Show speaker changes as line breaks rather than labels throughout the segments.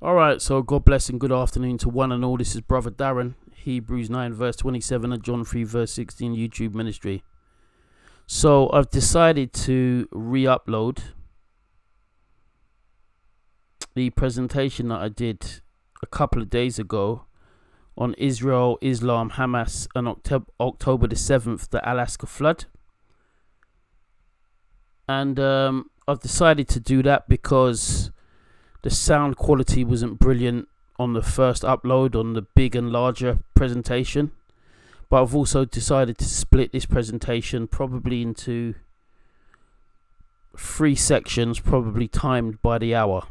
Alright, so God bless and good afternoon to one and all. This is Brother Darren, Hebrews 9 verse 27 and John 3 verse 16 YouTube ministry. So I've decided to re-upload the presentation that I did a couple of days ago on Israel, Islam, Hamas and October the 7th, the Al-Asqa flood. And I've decided to do that because the sound quality wasn't brilliant on the first upload on the big and larger presentation. But I've also decided to split this presentation probably into 3 sections, probably timed by the hour.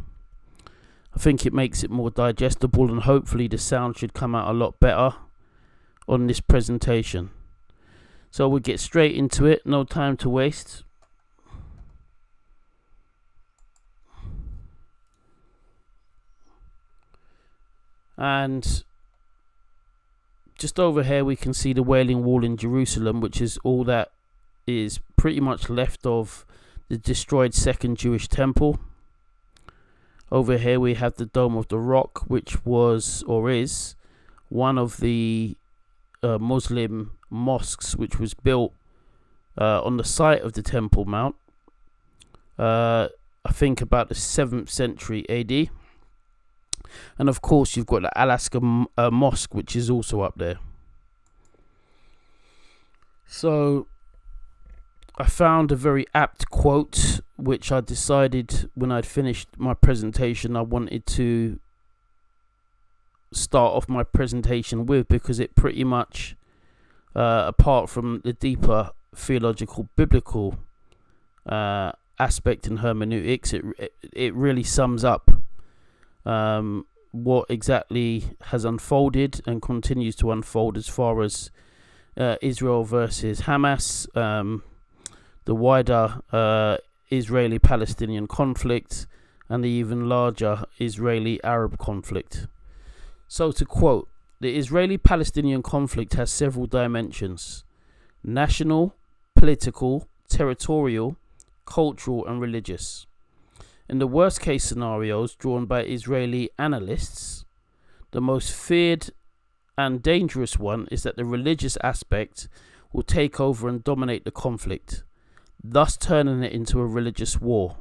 I think it makes it more digestible and hopefully the sound should come out a lot better on this presentation. So we'll get straight into it, no time to waste. And just over here we can see the Wailing Wall in Jerusalem, which is all that is pretty much left of the destroyed second Jewish temple. Over here we have the Dome of the Rock, which was or is one of the Muslim mosques which was built on the site of the Temple Mount, I think about the 7th century AD. And of course you've got the Al-Asqa mosque, which is also up there. So I found a very apt quote which I decided when I'd finished my presentation I wanted to start off my presentation with, because it pretty much apart from the deeper theological biblical aspect in hermeneutics, it really sums up what exactly has unfolded and continues to unfold as far as Israel versus Hamas, the wider Israeli-Palestinian conflict, and the even larger Israeli-Arab conflict. So to quote, the Israeli-Palestinian conflict has several dimensions: national, political, territorial, cultural and religious. In the worst case scenarios drawn by Israeli analysts, the most feared and dangerous one is that the religious aspect will take over and dominate the conflict, thus turning it into a religious war,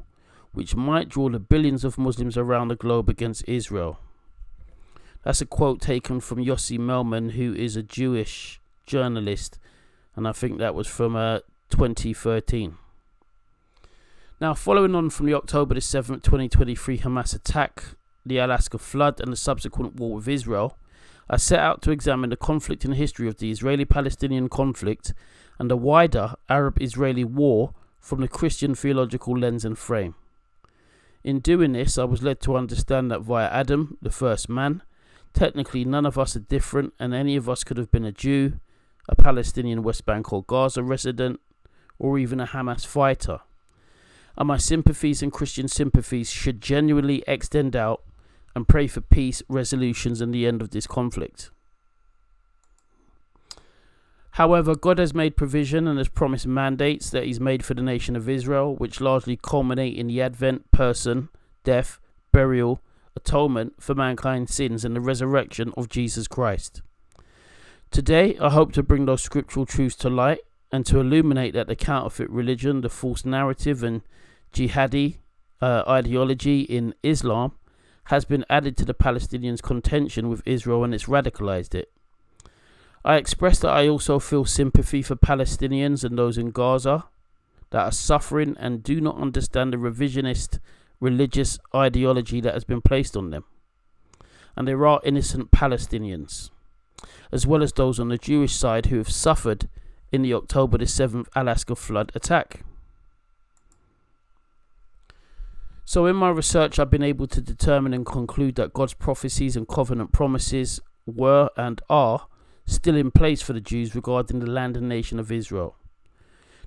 which might draw the billions of Muslims around the globe against Israel. That's a quote taken from Yossi Melman, who is a Jewish journalist, and I think that was from 2013. Now, following on from the October the 7th, 2023 Hamas attack, the Al-Asqa flood and the subsequent war with Israel, I set out to examine the conflict and history of the Israeli-Palestinian conflict and the wider Arab-Israeli war from the Christian theological lens and frame. In doing this, I was led to understand that via Adam, the first man, technically none of us are different, and any of us could have been a Jew, a Palestinian West Bank or Gaza resident, or even a Hamas fighter. And my sympathies and Christian sympathies should genuinely extend out and pray for peace, resolutions and the end of this conflict. However, God has made provision and has promised mandates that he's made for the nation of Israel, which largely culminate in the advent, person, death, burial, atonement for mankind's sins and the resurrection of Jesus Christ. Today, I hope to bring those scriptural truths to light and to illuminate that the counterfeit religion, the false narrative and jihadi ideology in Islam has been added to the Palestinians' contention with Israel, and it's radicalized it. I express that I also feel sympathy for Palestinians and those in Gaza that are suffering and do not understand the revisionist religious ideology that has been placed on them. And there are innocent Palestinians, as well as those on the Jewish side who have suffered in the October the 7th Al-Asqa flood attack. So in my research, I've been able to determine and conclude that God's prophecies and covenant promises were and are still in place for the Jews regarding the land and nation of Israel.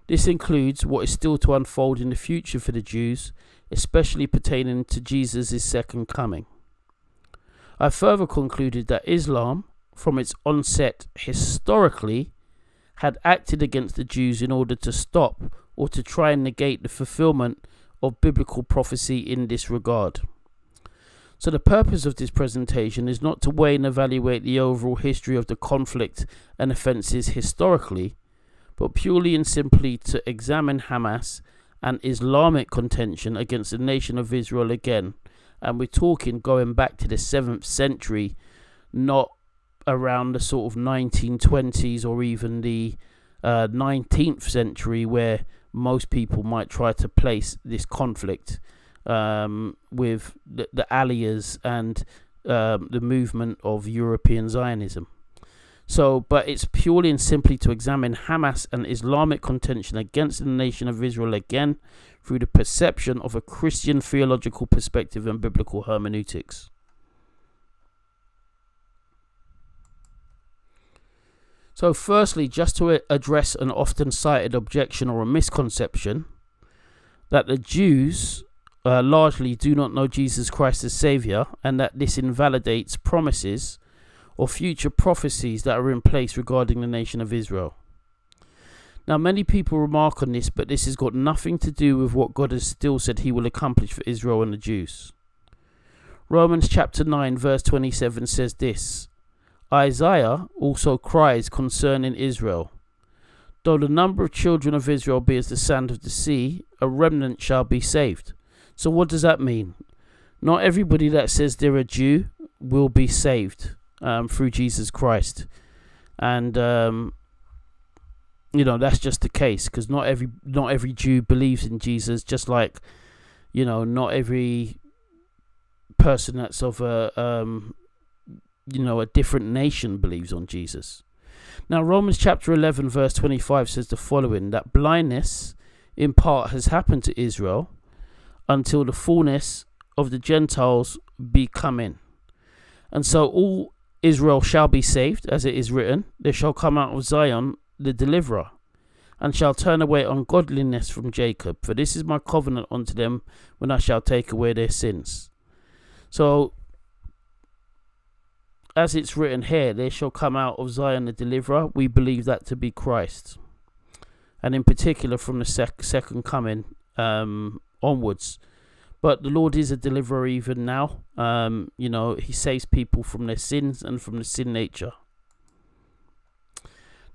This includes what is still to unfold in the future for the Jews, especially pertaining to Jesus' second coming. I further concluded that Islam, from its onset historically, had acted against the Jews in order to stop or to try and negate the fulfillment of biblical prophecy in this regard. So the purpose of this presentation is not to weigh and evaluate the overall history of the conflict and offences historically, but purely and simply to examine Hamas and Islamic contention against the nation of Israel again. And we're talking going back to the 7th century, not around the sort of 1920s or even the 19th century, where most people might try to place this conflict with the Aliyahs and the movement of European Zionism. So, but it's purely and simply to examine Hamas and Islamic contention against the nation of Israel again through the perception of a Christian theological perspective and biblical hermeneutics. So firstly, just to address an often cited objection or a misconception that the Jews largely do not know Jesus Christ as Saviour, and that this invalidates promises or future prophecies that are in place regarding the nation of Israel. Now, many people remark on this, but this has got nothing to do with what God has still said he will accomplish for Israel and the Jews. Romans chapter 9 verse 27 says this: Isaiah also cries concerning Israel, though the number of children of Israel be as the sand of the sea, a remnant shall be saved. So what does that mean? Not everybody that says they're a Jew will be saved through Jesus Christ. And, that's just the case, because not every Jew believes in Jesus, just like, not every person that's of a different nation believes on Jesus. Now, Romans chapter 11 verse 25 says the following, that blindness in part has happened to Israel until the fullness of the Gentiles be come in. And so all Israel shall be saved, as it is written, there shall come out of Zion the deliverer, and shall turn away ungodliness from Jacob. For this is my covenant unto them, when I shall take away their sins. So, as it's written here, there shall come out of Zion the deliverer. We believe that to be Christ. And in particular from the second coming onwards. But the Lord is a deliverer even now. He saves people from their sins and from the sin nature.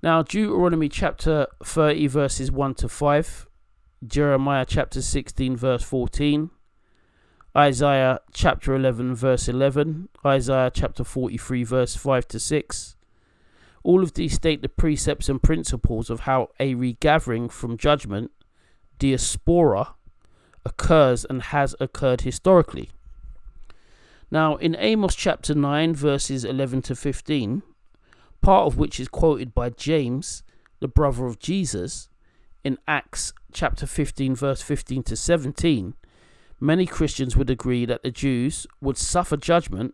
Now, Deuteronomy chapter 30 verses 1 to 5. Jeremiah chapter 16 verse 14. Isaiah chapter 11 verse 11. Isaiah chapter 43 verse 5 to 6. All of these state the precepts and principles of how a regathering from judgment, diaspora, occurs and has occurred historically. Now, in Amos chapter 9 verses 11 to 15, part of which is quoted by James, the brother of Jesus, in Acts chapter 15 verse 15 to 17, many Christians would agree that the Jews would suffer judgment,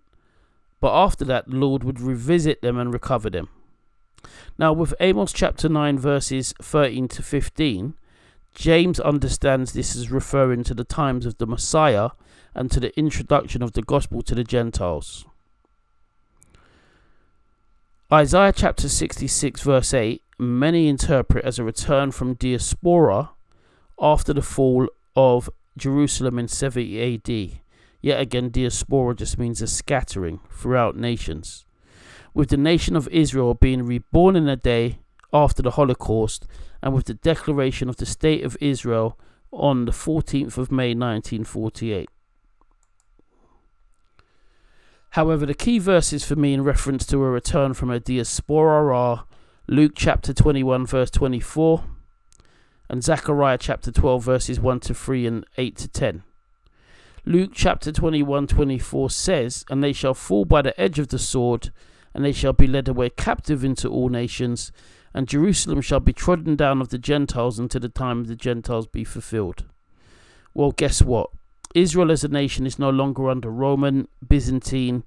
but after that the Lord would revisit them and recover them. Now, with Amos chapter 9 verses 13 to 15, James understands this as referring to the times of the Messiah and to the introduction of the gospel to the Gentiles. Isaiah chapter 66 verse 8, many interpret as a return from diaspora after the fall of Jerusalem in 70 AD. Yet again, diaspora just means a scattering throughout nations, with the nation of Israel being reborn in a day after the Holocaust, and with the declaration of the State of Israel on the 14th of May 1948. However, the key verses for me in reference to a return from a diaspora are Luke chapter 21 verse 24 and Zechariah chapter 12 verses 1 to 3 and 8 to 10. Luke chapter 21:24 says, and they shall fall by the edge of the sword, and they shall be led away captive into all nations, and Jerusalem shall be trodden down of the Gentiles until the time of the Gentiles be fulfilled. Well, guess what? Israel as a nation is no longer under Roman, Byzantine,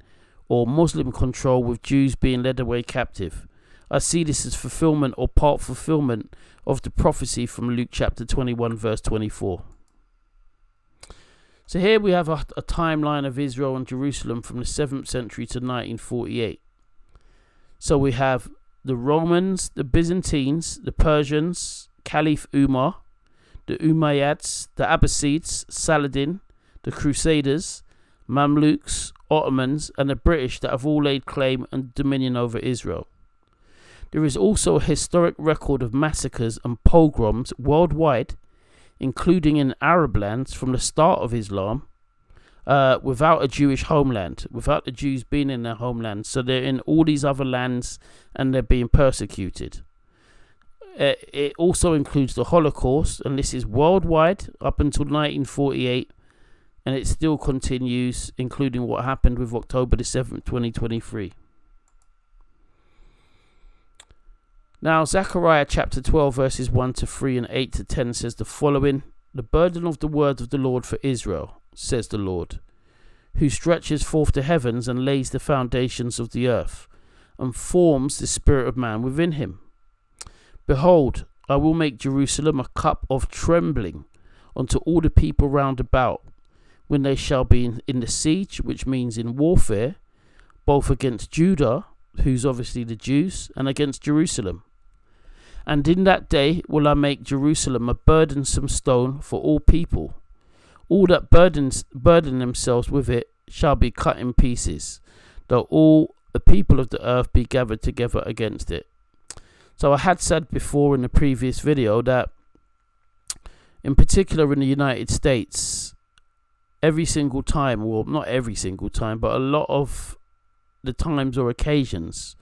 or Muslim control, with Jews being led away captive. I see this as fulfillment or part fulfillment of the prophecy from Luke chapter 21 verse 24. So here we have a timeline of Israel and Jerusalem from the 7th century to 1948. So we have the Romans, the Byzantines, the Persians, Caliph Umar, the Umayyads, the Abbasids, Saladin, the Crusaders, Mamluks, Ottomans, and the British that have all laid claim and dominion over Israel. There is also a historic record of massacres and pogroms worldwide, including in Arab lands from the start of Islam, without a Jewish homeland, without the Jews being in their homeland. So they're in all these other lands and they're being persecuted. It also includes the Holocaust, and this is worldwide up until 1948, and it still continues, including what happened with October the 7th, 2023. Now, Zechariah chapter 12, verses 1 to 3 and 8 to 10 says the following: "The burden of the word of the Lord for Israel, says the Lord, who stretches forth the heavens and lays the foundations of the earth, and forms the spirit of man within him. Behold, I will make Jerusalem a cup of trembling unto all the people round about, when they shall be in the siege," which means in warfare, "both against Judah," who's obviously the Jews, "and against Jerusalem. And in that day will I make Jerusalem a burdensome stone for all people. All that burden themselves with it shall be cut in pieces, though all the people of the earth be gathered together against it." So I had said before in the previous video that, in particular in the United States, every single time, well, not every single time, but a lot of the times or occasions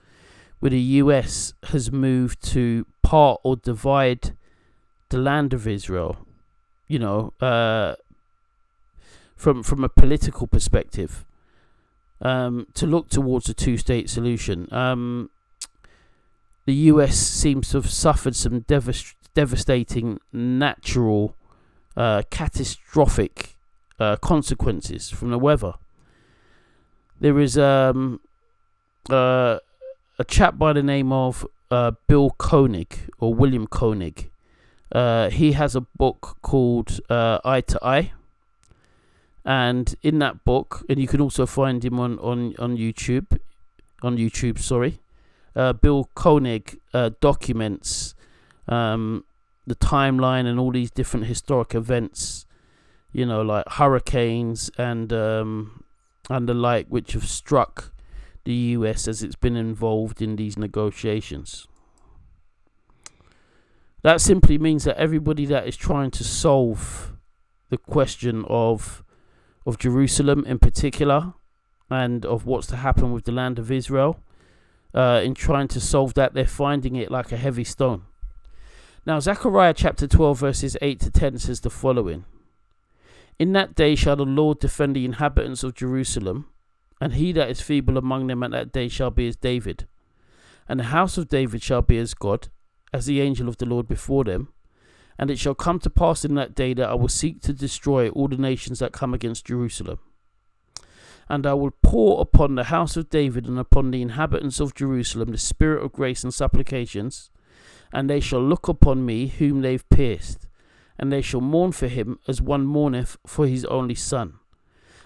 where the US has moved to part or divide the land of Israel, from a political perspective, to look towards a two-state solution. The US seems to have suffered some devastating natural, catastrophic consequences from the weather. There is a chap by the name of Bill Koenig, or William Koenig. He has a book called Eye to Eye. And in that book, and you can also find him on YouTube, Bill Koenig documents the timeline and all these different historic events, like hurricanes and the like, which have struck the US as it's been involved in these negotiations. That simply means that everybody that is trying to solve the question of Jerusalem in particular, and of what's to happen with the land of Israel, in trying to solve that, they're finding it like a heavy stone. Now, Zechariah chapter 12 verses 8 to 10 says the following: "In that day shall the Lord defend the inhabitants of Jerusalem, and he that is feeble among them at that day shall be as David. And the house of David shall be as God, as the angel of the Lord before them. And it shall come to pass in that day that I will seek to destroy all the nations that come against Jerusalem. And I will pour upon the house of David and upon the inhabitants of Jerusalem the spirit of grace and supplications, and they shall look upon me whom they've pierced, and they shall mourn for him as one mourneth for his only son,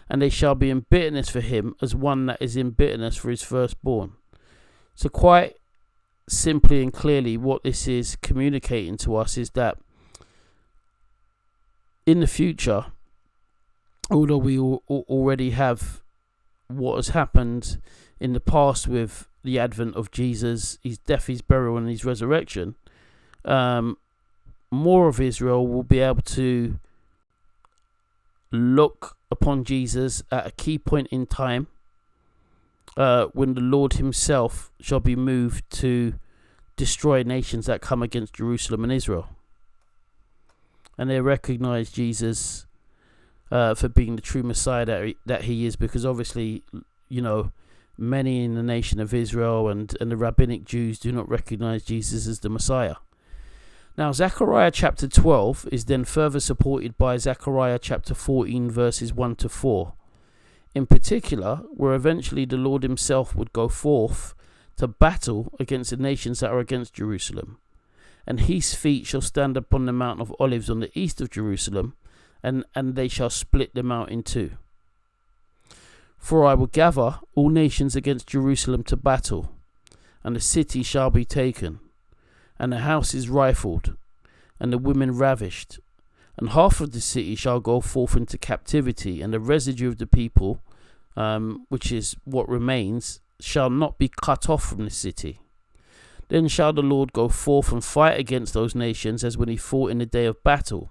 and they shall be in bitterness for him as one that is in bitterness for his firstborn." So quite simply and clearly, what this is communicating to us is that in the future, although we already have what has happened in the past with the advent of Jesus, his death, his burial, and his resurrection, more of Israel will be able to look upon Jesus at a key point in time, when the Lord himself shall be moved to destroy nations that come against Jerusalem and Israel. And they recognize Jesus for being the true Messiah that he is, because obviously, many in the nation of Israel and the rabbinic Jews do not recognize Jesus as the Messiah. Now, Zechariah chapter 12 is then further supported by Zechariah chapter 14 verses 1 to 4. In particular, where eventually the Lord himself would go forth to battle against the nations that are against Jerusalem. And his feet shall stand upon the Mount of Olives on the east of Jerusalem, and they shall split them out in two. "For I will gather all nations against Jerusalem to battle, and the city shall be taken, and the houses rifled, and the women ravished. And half of the city shall go forth into captivity, and the residue of the people which is what remains, shall not be cut off from the city. Then shall the Lord go forth and fight against those nations as when he fought in the day of battle.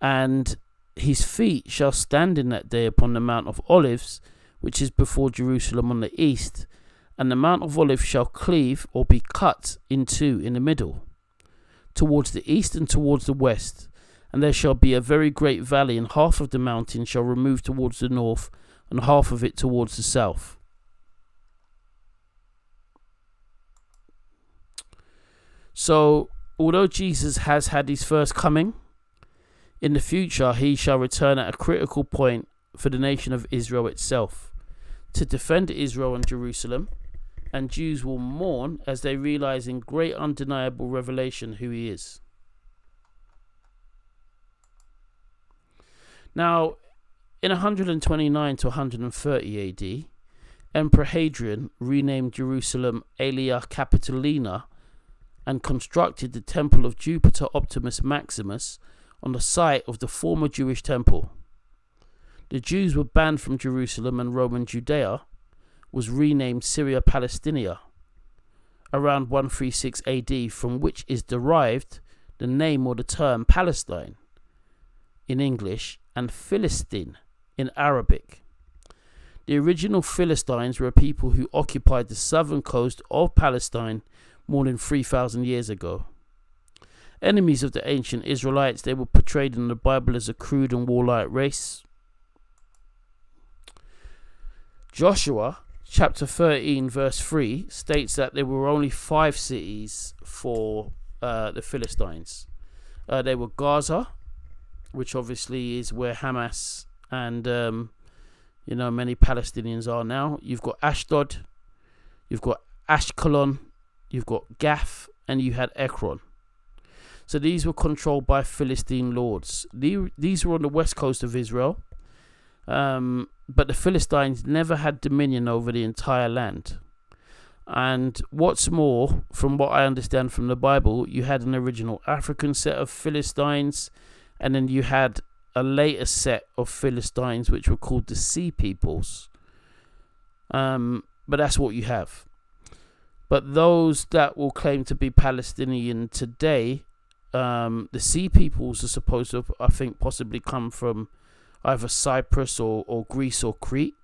And his feet shall stand in that day upon the Mount of Olives, which is before Jerusalem on the east, and the Mount of Olives shall cleave or be cut in two in the middle, towards the east and towards the west. And there shall be a very great valley, and half of the mountain shall remove towards the north, and half of it towards the south. So, although Jesus has had his first coming, in the future he shall return at a critical point for the nation of Israel itself, to defend Israel and Jerusalem, and Jews will mourn as they realize in great undeniable revelation who he is. Now, in 129 to 130 AD, Emperor Hadrian renamed Jerusalem Aelia Capitolina and constructed the Temple of Jupiter Optimus Maximus on the site of the former Jewish temple. The Jews were banned from Jerusalem, and Roman Judea was renamed Syria Palestinia around 136 AD, from which is derived the name or the term Palestine in English and Philistine in Arabic. The original Philistines were a people who occupied the southern coast of Palestine more than 3,000 years ago. Enemies of the ancient Israelites, they were portrayed in the Bible as a crude and warlike race. Joshua chapter 13 verse 3 states that there were only 5 cities for the Philistines. They were Gaza, which obviously is where Hamas and many Palestinians are now. You've got Ashdod, you've got Ashkelon, you've got Gath, and you had Ekron. So these were controlled by Philistine lords. These were on the west coast of Israel, but the Philistines never had dominion over the entire land. And what's more, from what I understand from the Bible, you had an original African set of Philistines, and then you had a later set of Philistines which were called the Sea Peoples. But that's what you have. But those that will claim to be Palestinian today, the Sea Peoples are supposed to, I think, possibly come from either Cyprus or Greece or Crete.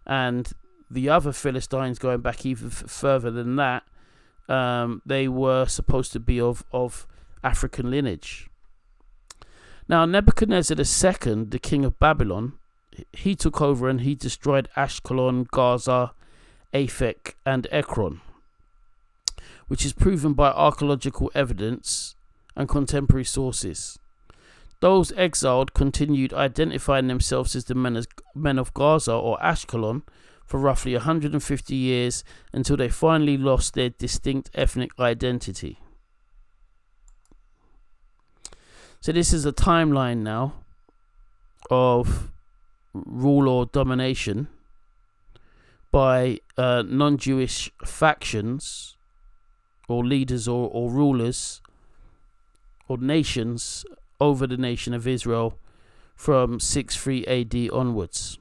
And the other Philistines, going back even further than that, they were supposed to be of African lineage. Now, Nebuchadnezzar II, the king of Babylon, he took over and he destroyed Ashkelon, Gaza, Aphek, and Ekron, which is proven by archaeological evidence and contemporary sources. Those exiled continued identifying themselves as the men of Gaza or Ashkelon for roughly 150 years until they finally lost their distinct ethnic identity. So this is a timeline now of rule or domination by non-Jewish factions or leaders or rulers or nations over the nation of Israel from 63 AD onwards.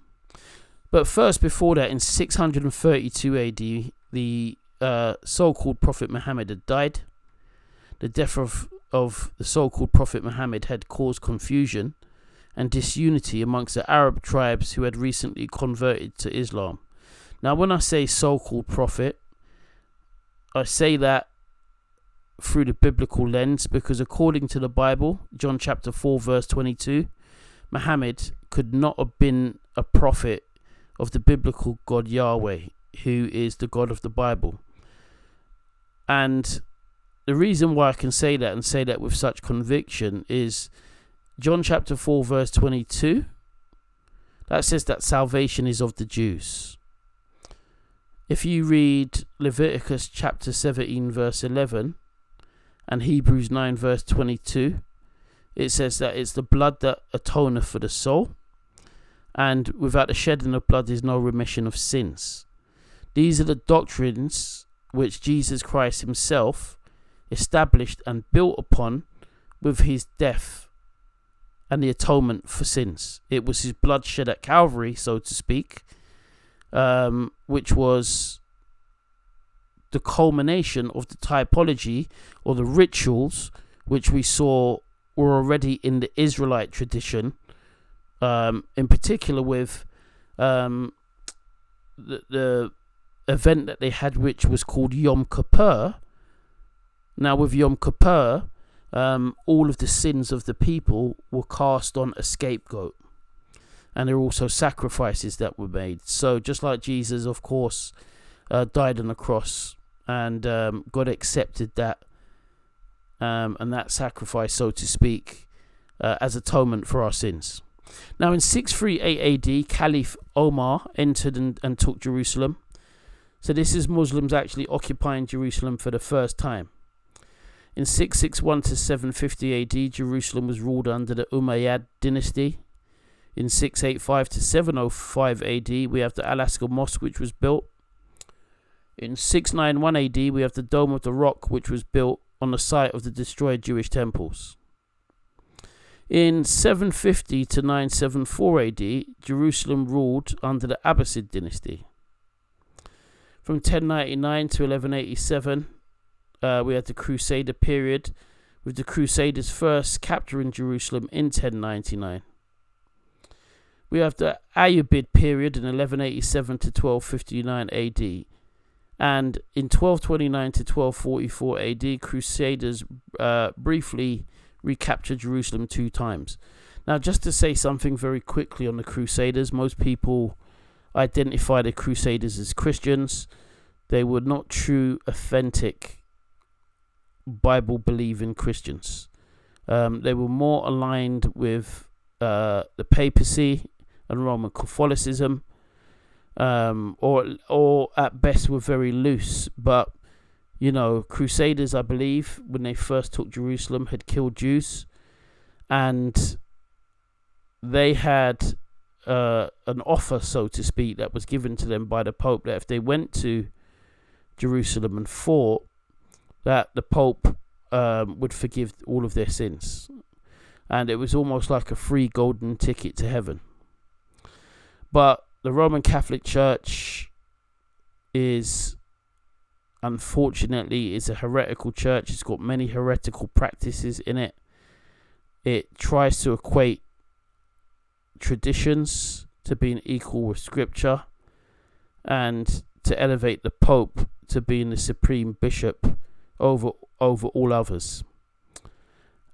But first, before that, in 632 AD, the so-called Prophet Muhammad had died. The death of the so-called Prophet Muhammad had caused confusion and disunity amongst the Arab tribes who had recently converted to Islam. Now, when I say so-called prophet, I say that through the biblical lens, because according to the Bible, John chapter 4 verse 22, Muhammad could not have been a prophet of the biblical God Yahweh, who is the God of the Bible. And the reason why I can say that and say that with such conviction is John chapter 4 verse 22. That says that salvation is of the Jews. If you read Leviticus chapter 17 verse 11 and Hebrews 9 verse 22, it says that it's the blood that atoneth for the soul, and without the shedding of blood is no remission of sins. These are the doctrines which Jesus Christ himself established and built upon with his death and the atonement for sins. It was his blood shed at Calvary, so to speak, which was the culmination of the typology or the rituals which we saw were already in the Israelite tradition, in particular with the event that they had, which was called Yom Kippur. Now, with Yom Kippur, all of the sins of the people were cast on a scapegoat, and there were also sacrifices that were made. So just like Jesus, of course, died on the cross, and God accepted that, and that sacrifice, so to speak, as atonement for our sins. Now, in 638 AD, Caliph Omar entered and took Jerusalem. So this is Muslims actually occupying Jerusalem for the first time. In 661 to 750 AD, Jerusalem was ruled under the Umayyad dynasty. In 685 to 705 AD, we have the Al-Asqa mosque, which was built. In 691 AD, we have the Dome of the Rock, which was built on the site of the destroyed Jewish temples. In 750 to 974 AD, Jerusalem ruled under the Abbasid dynasty. From 1099 to 1187, we had the Crusader period, with the Crusaders first capturing Jerusalem in 1099. We have the Ayyubid period in 1187 to 1259 AD. And in 1229 to 1244 AD, Crusaders briefly recaptured Jerusalem 2 times. Now, just to say something very quickly on the Crusaders, most people identify the Crusaders as Christians. They were not true, authentic, Bible-believing Christians. They were more aligned with the papacy and Roman Catholicism, or at best were very loose. But you know, Crusaders, I believe, when they first took Jerusalem, had killed Jews, and they had an offer, so to speak, that was given to them by the Pope, that if they went to Jerusalem and fought, that the Pope would forgive all of their sins. And it was almost like a free golden ticket to heaven. But the Roman Catholic Church unfortunately, is a heretical church. It's got many heretical practices in it. It tries to equate traditions to being equal with Scripture, and to elevate the Pope to being the supreme bishop over all others.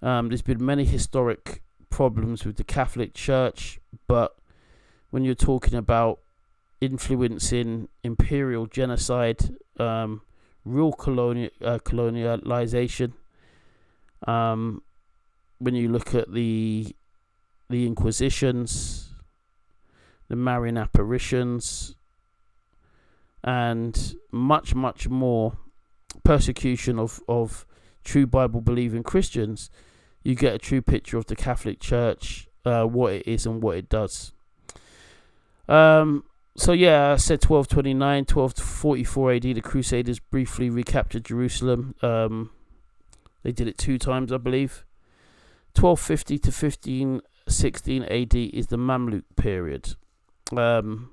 There's been many historic problems with the Catholic Church, but when you're talking about influencing imperial genocide, real colonialization, when you look at the Inquisitions, the Marian apparitions, and much more persecution of true Bible believing Christians, you get a true picture of the Catholic Church, what it is and what it does. So yeah, I said 1229, 1244 AD, the Crusaders briefly recaptured Jerusalem. They did it 2 times, I believe. 1250 to 1516 AD is the Mamluk period. The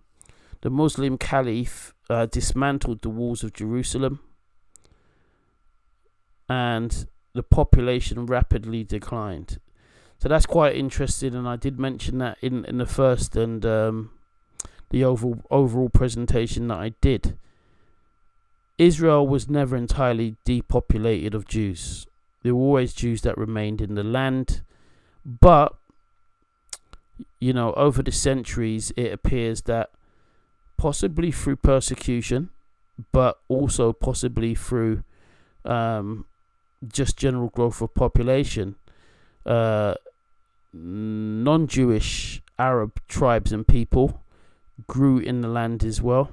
Muslim Caliph dismantled the walls of Jerusalem, and the population rapidly declined. So that's quite interesting, and I did mention that in the first and the overall presentation that I did. Israel was never entirely depopulated of Jews. There were always Jews that remained in the land, but you know, over the centuries, it appears that possibly through persecution, but also possibly through just general growth of population, non-Jewish Arab tribes and people grew in the land as well.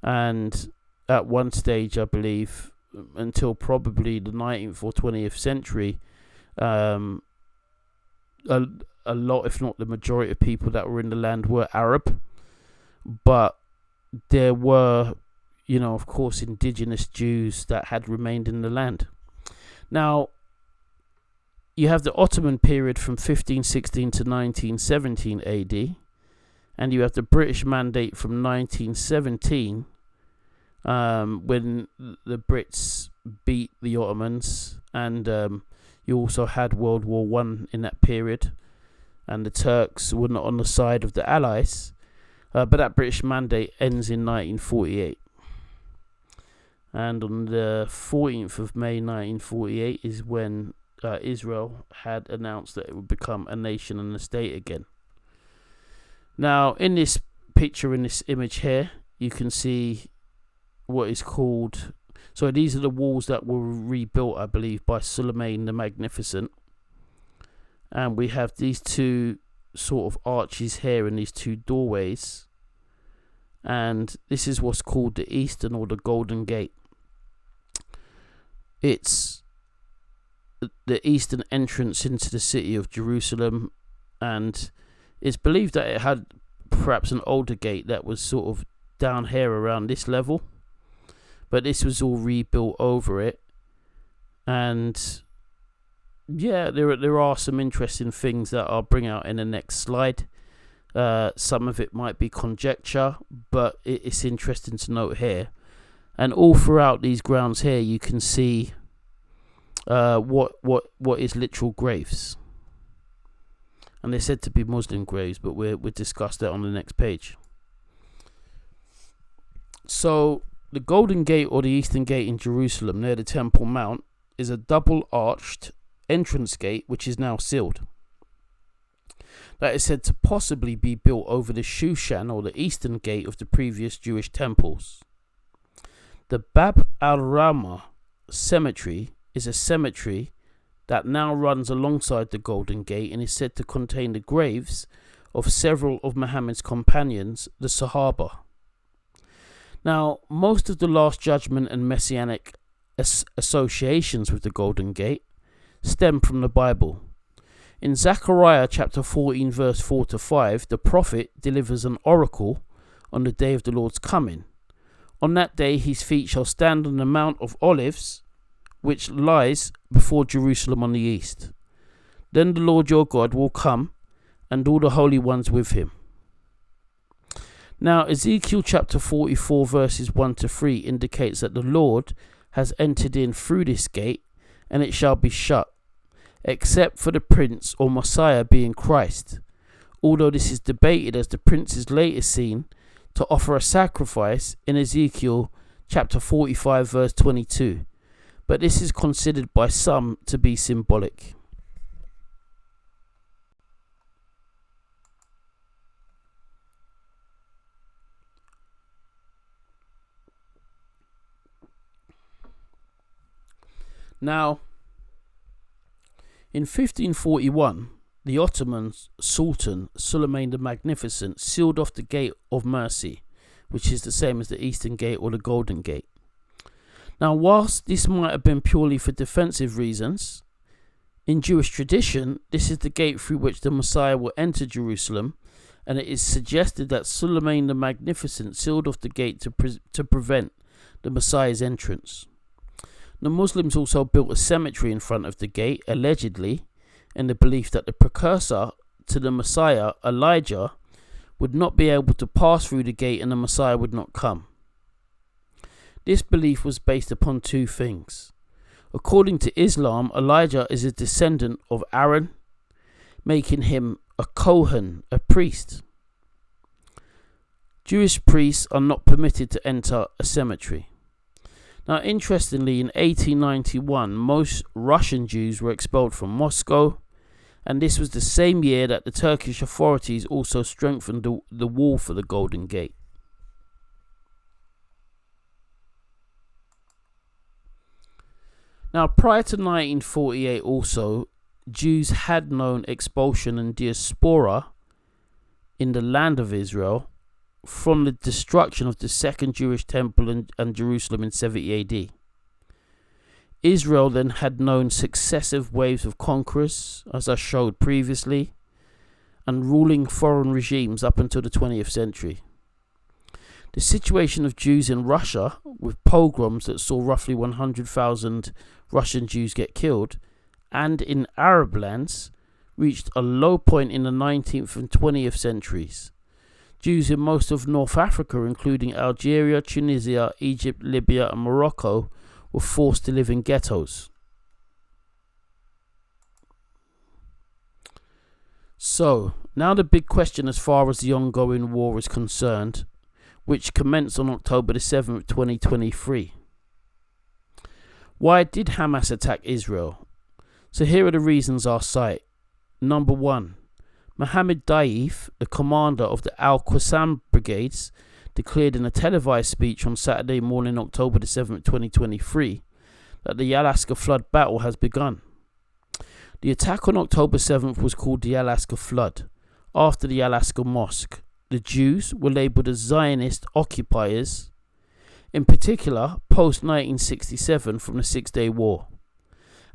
And at one stage, I believe, until probably the 19th or 20th century, a lot, if not the majority of people that were in the land were Arab. But there were, you know, of course, indigenous Jews that had remained in the land. Now, you have the Ottoman period from 1516 to 1917 AD. and you have the British Mandate from 1917, when the Brits beat the Ottomans, and you also had World War One in that period, and the Turks were not on the side of the Allies, but that British Mandate ends in 1948. And on the 14th of May 1948 is when Israel had announced that it would become a nation and a state again. Now, in this picture, in this image here, you can see what is called... So these are the walls that were rebuilt, I believe, by Suleiman the Magnificent. And we have these two sort of arches here and these two doorways. And this is what's called the Eastern or the Golden Gate. It's the eastern entrance into the city of Jerusalem, and it's believed that it had perhaps an older gate that was sort of down here around this level, but this was all rebuilt over it. And yeah, there are some interesting things that I'll bring out in the next slide. Some of it might be conjecture, but it's interesting to note here. And all throughout these grounds here, you can see what is literal graves, and they're said to be Muslim graves, but we'll discuss that on the next page. So the Golden Gate, or the Eastern Gate in Jerusalem near the Temple Mount, is a double-arched entrance gate which is now sealed. That is said to possibly be built over the Shushan, or the Eastern Gate of the previous Jewish temples. The Bab al-Rama cemetery is a cemetery that now runs alongside the Golden Gate and is said to contain the graves of several of Muhammad's companions, the Sahaba. Now, most of the Last Judgment and Messianic associations with the Golden Gate stem from the Bible. In Zechariah chapter 14 verse 4 to 5, the prophet delivers an oracle on the day of the Lord's coming. On that day his feet shall stand on the Mount of Olives, which lies before Jerusalem on the east. Then the Lord your God will come, and all the holy ones with him. Now Ezekiel chapter 44 verses 1 to 3 indicates that the Lord has entered in through this gate, and it shall be shut, except for the prince or Messiah being Christ, although this is debated, as the prince is later seen to offer a sacrifice in Ezekiel chapter 45 verse 22, but this is considered by some to be symbolic. Now, in 1541, the Ottoman Sultan Suleiman the Magnificent sealed off the Gate of Mercy, which is the same as the Eastern Gate or the Golden Gate. Now, whilst this might have been purely for defensive reasons, in Jewish tradition, this is the gate through which the Messiah will enter Jerusalem, and it is suggested that Suleiman the Magnificent sealed off the gate to prevent the Messiah's entrance. The Muslims also built a cemetery in front of the gate, allegedly, in the belief that the precursor to the Messiah, Elijah, would not be able to pass through the gate and the Messiah would not come. This belief was based upon two things. According to Islam, Elijah is a descendant of Aaron, making him a Kohen, a priest. Jewish priests are not permitted to enter a cemetery. Now, interestingly, in 1891, most Russian Jews were expelled from Moscow, and this was the same year that the Turkish authorities also strengthened the wall for the Golden Gate. Now, prior to 1948 also, Jews had known expulsion and diaspora in the land of Israel from the destruction of the Second Jewish Temple and Jerusalem in 70 AD. Israel then had known successive waves of conquerors, as I showed previously, and ruling foreign regimes up until the 20th century. The situation of Jews in Russia, with pogroms that saw roughly 100,000 Russian Jews get killed, and in Arab lands, reached a low point in the 19th and 20th centuries. Jews in most of North Africa, including Algeria, Tunisia, Egypt, Libya, and Morocco, were forced to live in ghettos. So, now the big question as far as the ongoing war is concerned, which commenced on October the 7th, 2023. Why did Hamas attack Israel? So here are the reasons I cite. Number 1. Mohammed Daif, the commander of the Al-Qassam brigades, declared in a televised speech on Saturday morning, October the 7th, 2023, that the Al-Asqa flood battle has begun. The attack on October 7th was called the Al-Asqa flood, after the Al-Asqa mosque. The Jews were labelled as Zionist occupiers, in particular post-1967 from the Six-Day War,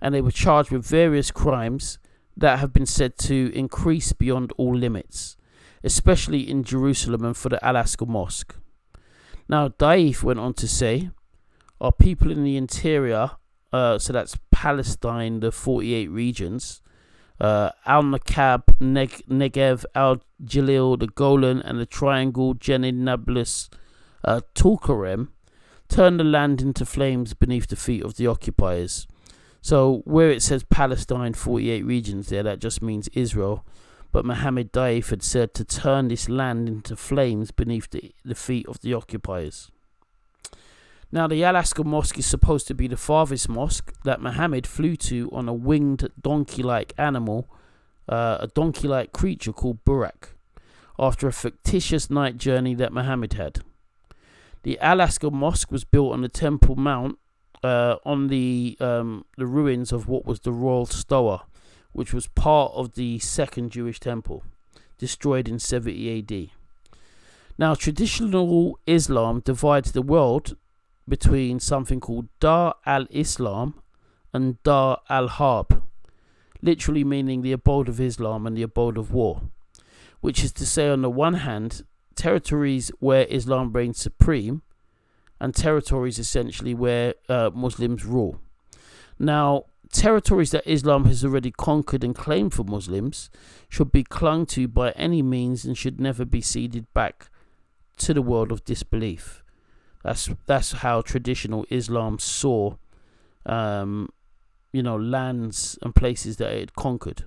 and they were charged with various crimes that have been said to increase beyond all limits, especially in Jerusalem and for the Al-Asqa mosque. Now, Daif went on to say, our people in the interior, so that's Palestine, the 48 regions, Al-Nakab, Negev, Al-Jalil, the Golan, and the Triangle, Jenin, Nablus, Tulkarem, turned the land into flames beneath the feet of the occupiers. So where it says Palestine, 48 regions there, that just means Israel. But Mohammed Daif had said to turn this land into flames beneath the feet of the occupiers. Now, the Al-Asqa mosque is supposed to be the farthest mosque that Muhammad flew to on a winged donkey-like animal, a donkey-like creature called Burak, after a fictitious night journey that Muhammad had. The Al-Asqa mosque was built on the Temple Mount, on the ruins of what was the Royal Stoa, which was part of the Second Jewish Temple, destroyed in 70 AD. Now, traditional Islam divides the world between something called Dar al-Islam and Dar al-Harb, literally meaning the abode of Islam and the abode of war, which is to say, on the one hand, territories where Islam reigns supreme, and territories essentially where Muslims rule. Now, territories that Islam has already conquered and claimed for Muslims should be clung to by any means and should never be ceded back to the world of disbelief. That's how traditional Islam saw, lands and places that it had conquered.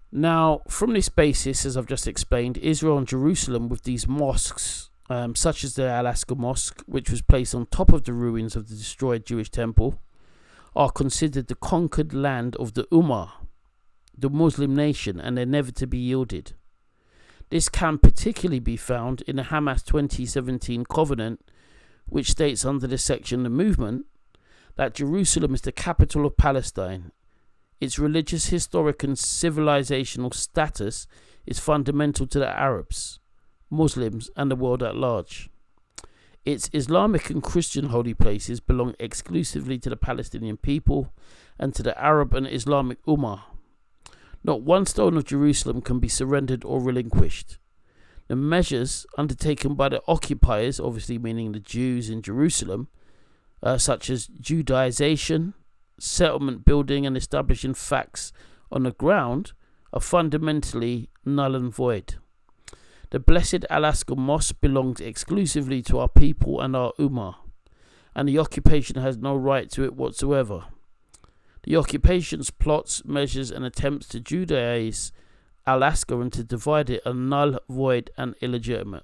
Now, from this basis, as I've just explained, Israel and Jerusalem, with these mosques, such as the Al-Asqa Mosque, which was placed on top of the ruins of the destroyed Jewish temple, are considered the conquered land of the Ummah, the Muslim nation, and they're never to be yielded. This can particularly be found in the Hamas 2017 covenant, which states under the section The Movement that Jerusalem is the capital of Palestine. Its religious, historic and civilizational status is fundamental to the Arabs, Muslims and the world at large. Its Islamic and Christian holy places belong exclusively to the Palestinian people and to the Arab and Islamic Ummah. Not one stone of Jerusalem can be surrendered or relinquished. The measures undertaken by the occupiers, obviously meaning the Jews in Jerusalem, such as Judaization, settlement building and establishing facts on the ground, are fundamentally null and void. The blessed Al-Asqa Mosque belongs exclusively to our people and our Ummah, and the occupation has no right to it whatsoever. The occupation's plots, measures and attempts to Judaize Al-Asqa and to divide it are null, void and illegitimate.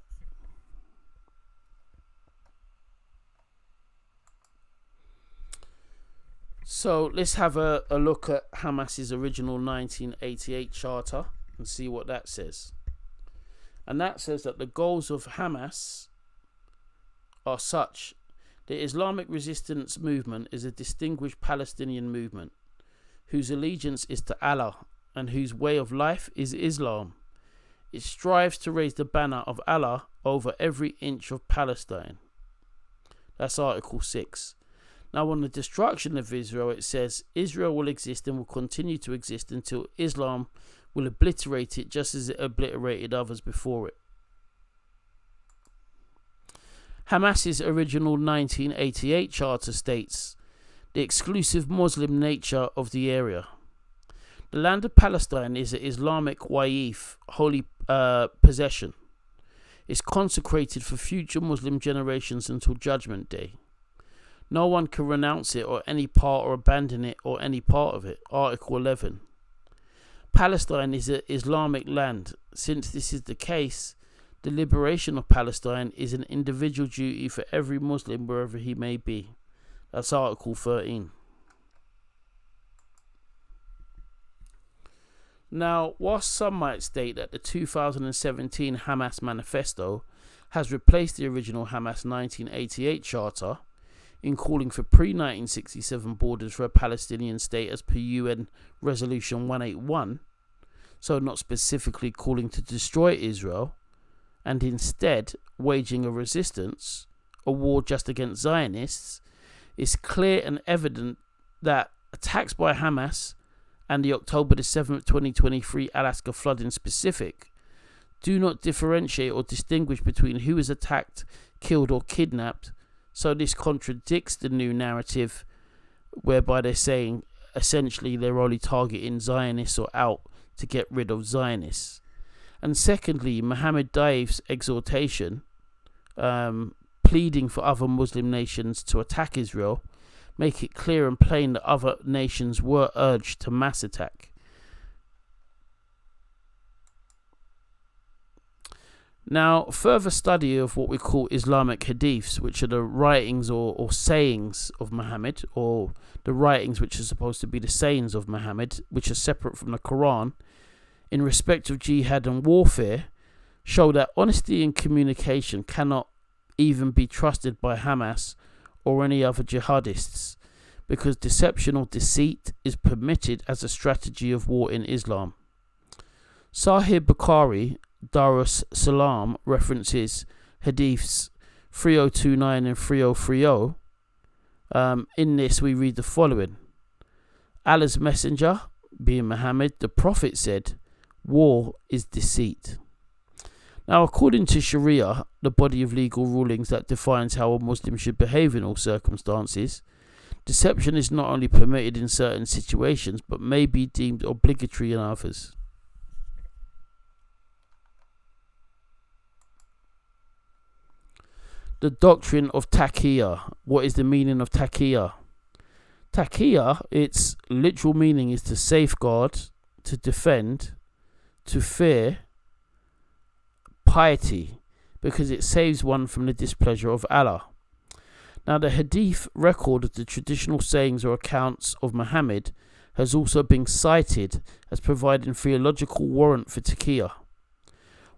So let's have a look at Hamas's original 1988 charter and see what that says. And that says that the goals of Hamas are such: the Islamic resistance movement is a distinguished Palestinian movement whose allegiance is to Allah and whose way of life is Islam. It strives to raise the banner of Allah over every inch of Palestine. That's Article 6. Now, on the destruction of Israel, it says Israel will exist and will continue to exist until Islam will obliterate it just as it obliterated others before it. Hamas's original 1988 charter states the exclusive Muslim nature of the area. The land of Palestine is an Islamic waqf, holy possession. It's consecrated for future Muslim generations until Judgment Day. No one can renounce it or any part or abandon it or any part of it. Article 11. Palestine is an Islamic land. Since this is the case, the liberation of Palestine is an individual duty for every Muslim wherever he may be. That's Article 13. Now, whilst some might state that the 2017 Hamas Manifesto has replaced the original Hamas 1988 Charter in calling for pre-1967 borders for a Palestinian state as per UN Resolution 181, so not specifically calling to destroy Israel, and instead waging a resistance, a war just against Zionists, it's clear and evident that attacks by Hamas and the October the 7th, 2023 Al-Asqa flood in specific do not differentiate or distinguish between who is attacked, killed or kidnapped. So this contradicts the new narrative whereby they're saying essentially they're only targeting Zionists or out to get rid of Zionists. And secondly, Mohammed Daif's exhortation pleading for other Muslim nations to attack Israel make it clear and plain that other nations were urged to mass attack. Now, further study of what we call Islamic hadiths, which are the writings or sayings of Muhammad, or the writings which are supposed to be the sayings of Muhammad, which are separate from the Quran, in respect of jihad and warfare, show that honesty in communication cannot even be trusted by Hamas or any other jihadists, because deception or deceit is permitted as a strategy of war in Islam. Sahih Bukhari Darus Salam references hadiths 3029 and 3030. In this we read the following: Allah's messenger, being Muhammad, the Prophet, said, "War is deceit." Now, according to Sharia, the body of legal rulings that defines how a Muslim should behave in all circumstances, deception is not only permitted in certain situations, but may be deemed obligatory in others. The doctrine of taqiyya. What is the meaning of taqiyya? Taqiyya, its literal meaning is to safeguard, to defend, to fear, piety, because it saves one from the displeasure of Allah. Now, the hadith record of the traditional sayings or accounts of Muhammad has also been cited as providing theological warrant for taqiyya.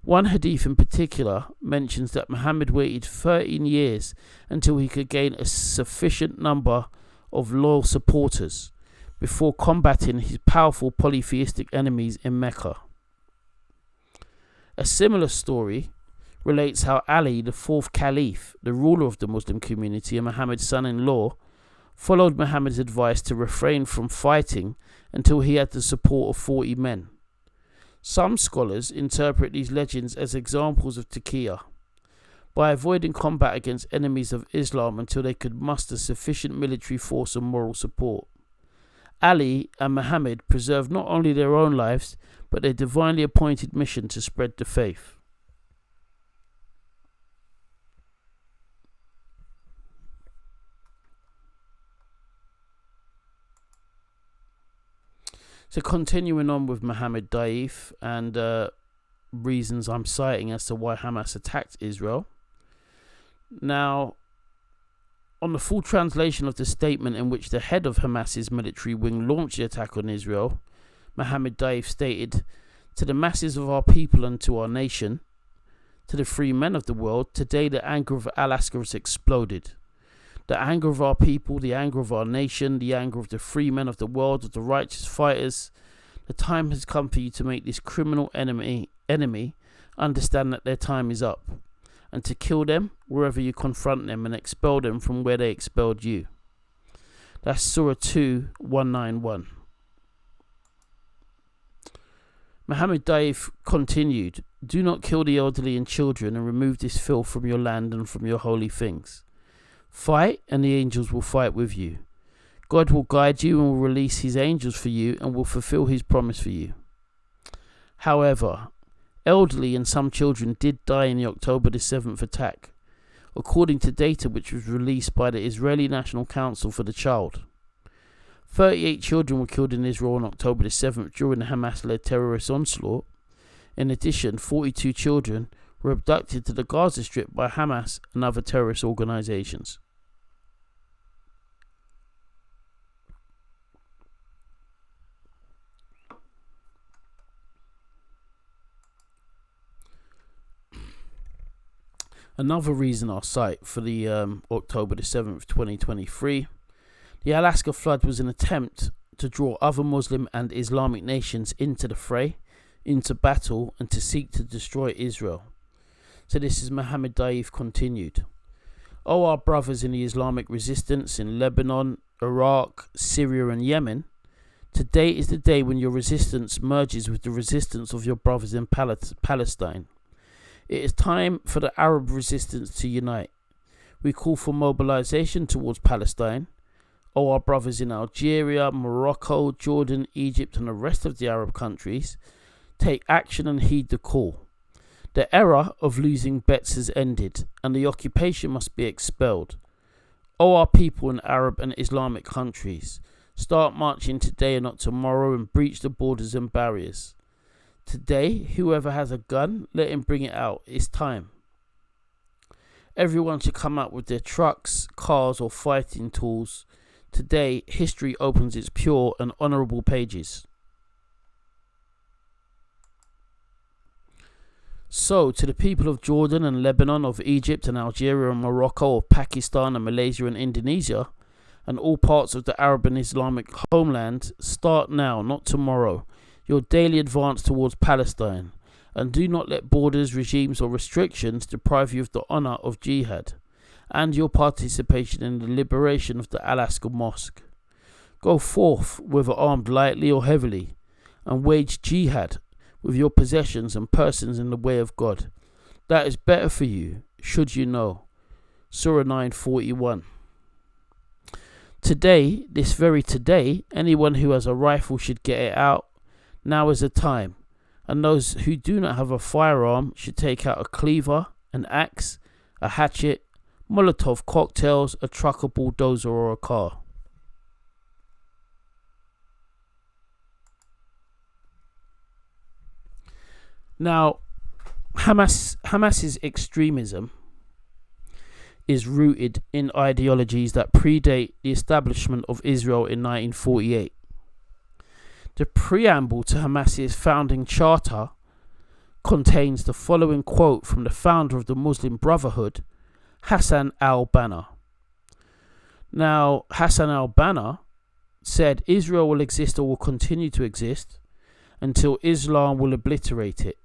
One hadith in particular mentions that Muhammad waited 13 years until he could gain a sufficient number of loyal supporters before combating his powerful polytheistic enemies in Mecca. A similar story relates how Ali, the fourth caliph, the ruler of the Muslim community and Muhammad's son-in-law, followed Muhammad's advice to refrain from fighting until he had the support of 40 men. Some scholars interpret these legends as examples of taqiyya. By avoiding combat against enemies of Islam until they could muster sufficient military force and moral support, Ali and Muhammad preserved not only their own lives, but their divinely appointed mission to spread the faith. So continuing on with Mohammed Daif and reasons I'm citing as to why Hamas attacked Israel. Now, on the full translation of the statement in which the head of Hamas's military wing launched the attack on Israel, Mohammed Daif stated, "To the masses of our people and to our nation, to the free men of the world, today the anger of Al-Asqa has exploded. The anger of our people, the anger of our nation, the anger of the free men of the world, of the righteous fighters. The time has come for you to make this criminal enemy understand that their time is up, and to kill them wherever you confront them and expel them from where they expelled you." That's Surah 2, 191. Mohammed Daif continued, "Do not kill the elderly and children, and remove this filth from your land and from your holy things. Fight, and the angels will fight with you. God will guide you and will release his angels for you and will fulfill his promise for you. However, elderly and some children did die in the October the 7th attack, according to data which was released by the Israeli National Council for the Child. 38 children were killed in Israel on October the 7th during the Hamas-led terrorist onslaught. In addition, 42 children were abducted to the Gaza Strip by Hamas and other terrorist organizations. Another reason I'll cite for the October the 7th, 2023, the Al-Asqa flood was an attempt to draw other Muslim and Islamic nations into the fray, into battle, and to seek to destroy Israel. So this is Mohammed Daif continued. O our brothers in the Islamic resistance in Lebanon, Iraq, Syria and Yemen, today is the day when your resistance merges with the resistance of your brothers in Palestine. It is time for the Arab resistance to unite. We call for mobilization towards Palestine. O our brothers in Algeria, Morocco, Jordan, Egypt and the rest of the Arab countries, take action and heed the call. The era of losing bets has ended and the occupation must be expelled. O our people in Arab and Islamic countries, start marching today and not tomorrow and breach the borders and barriers. Today, whoever has a gun, let him bring it out. It's time. Everyone should come out with their trucks, cars or fighting tools. Today, history opens its pure and honourable pages. So, to the people of Jordan and Lebanon, of Egypt and Algeria and Morocco, of Pakistan and Malaysia and Indonesia, and all parts of the Arab and Islamic homeland, start now, not tomorrow, your daily advance towards Palestine, and do not let borders, regimes or restrictions deprive you of the honour of jihad and your participation in the liberation of the Al-Asqa Mosque. Go forth, whether armed lightly or heavily, and wage jihad with your possessions and persons in the way of God. That is better for you, should you know. Surah 9:41. Today, this very today, anyone who has a rifle should get it out. Now is the time, and those who do not have a firearm should take out a cleaver, an axe, a hatchet, Molotov cocktails, a truck, a bulldozer or a car. Now, Hamas's extremism is rooted in ideologies that predate the establishment of Israel in 1948. The preamble to Hamas's founding charter contains the following quote from the founder of the Muslim Brotherhood, Hassan al-Banna. Now, Hassan al-Banna said Israel will exist or will continue to exist until Islam will obliterate it,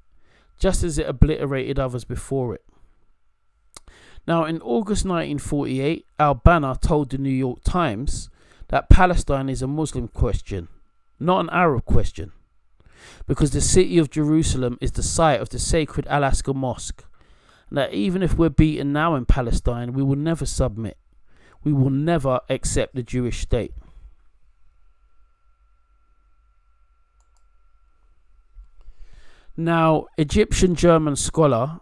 just as it obliterated others before it. Now, in August 1948, al-Banna told the New York Times that Palestine is a Muslim question, not an Arab question, because the city of Jerusalem is the site of the sacred Al-Asqa Mosque, and that even if we're beaten now in Palestine, we will never submit. We will never accept the Jewish state. Now, Egyptian-German scholar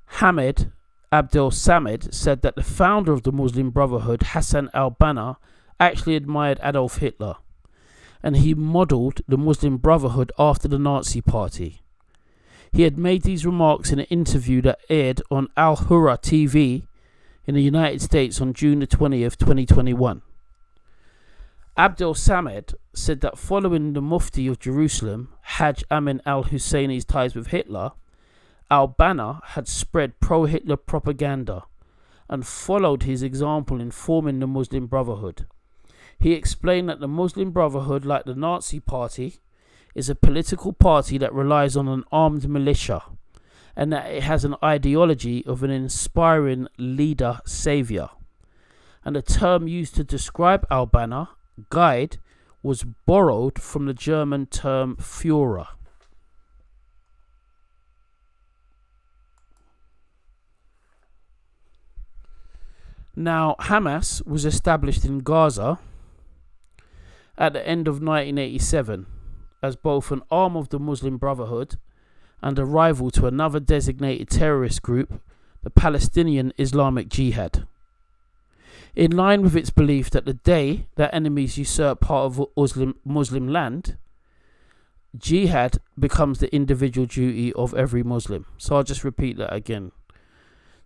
Hamid Abdel Samad said that the founder of the Muslim Brotherhood, Hassan al-Banna, actually admired Adolf Hitler, and he modelled the Muslim Brotherhood after the Nazi Party. He had made these remarks in an interview that aired on Al-Hurra TV in the United States on June the 20th, 2021. Abdel Samad said that following the Mufti of Jerusalem, Hajj Amin al-Husseini's ties with Hitler, al-Banna had spread pro-Hitler propaganda and followed his example in forming the Muslim Brotherhood. He explained that the Muslim Brotherhood, like the Nazi Party, is a political party that relies on an armed militia, and that it has an ideology of an inspiring leader-saviour. And the term used to describe al-Banna, guide, was borrowed from the German term Führer. Now, Hamas was established in Gaza at the end of 1987 as both an arm of the Muslim Brotherhood and a rival to another designated terrorist group, the Palestinian Islamic Jihad. In line with its belief that the day that enemies usurp part of Muslim land, jihad becomes the individual duty of every Muslim. So I'll just repeat that again.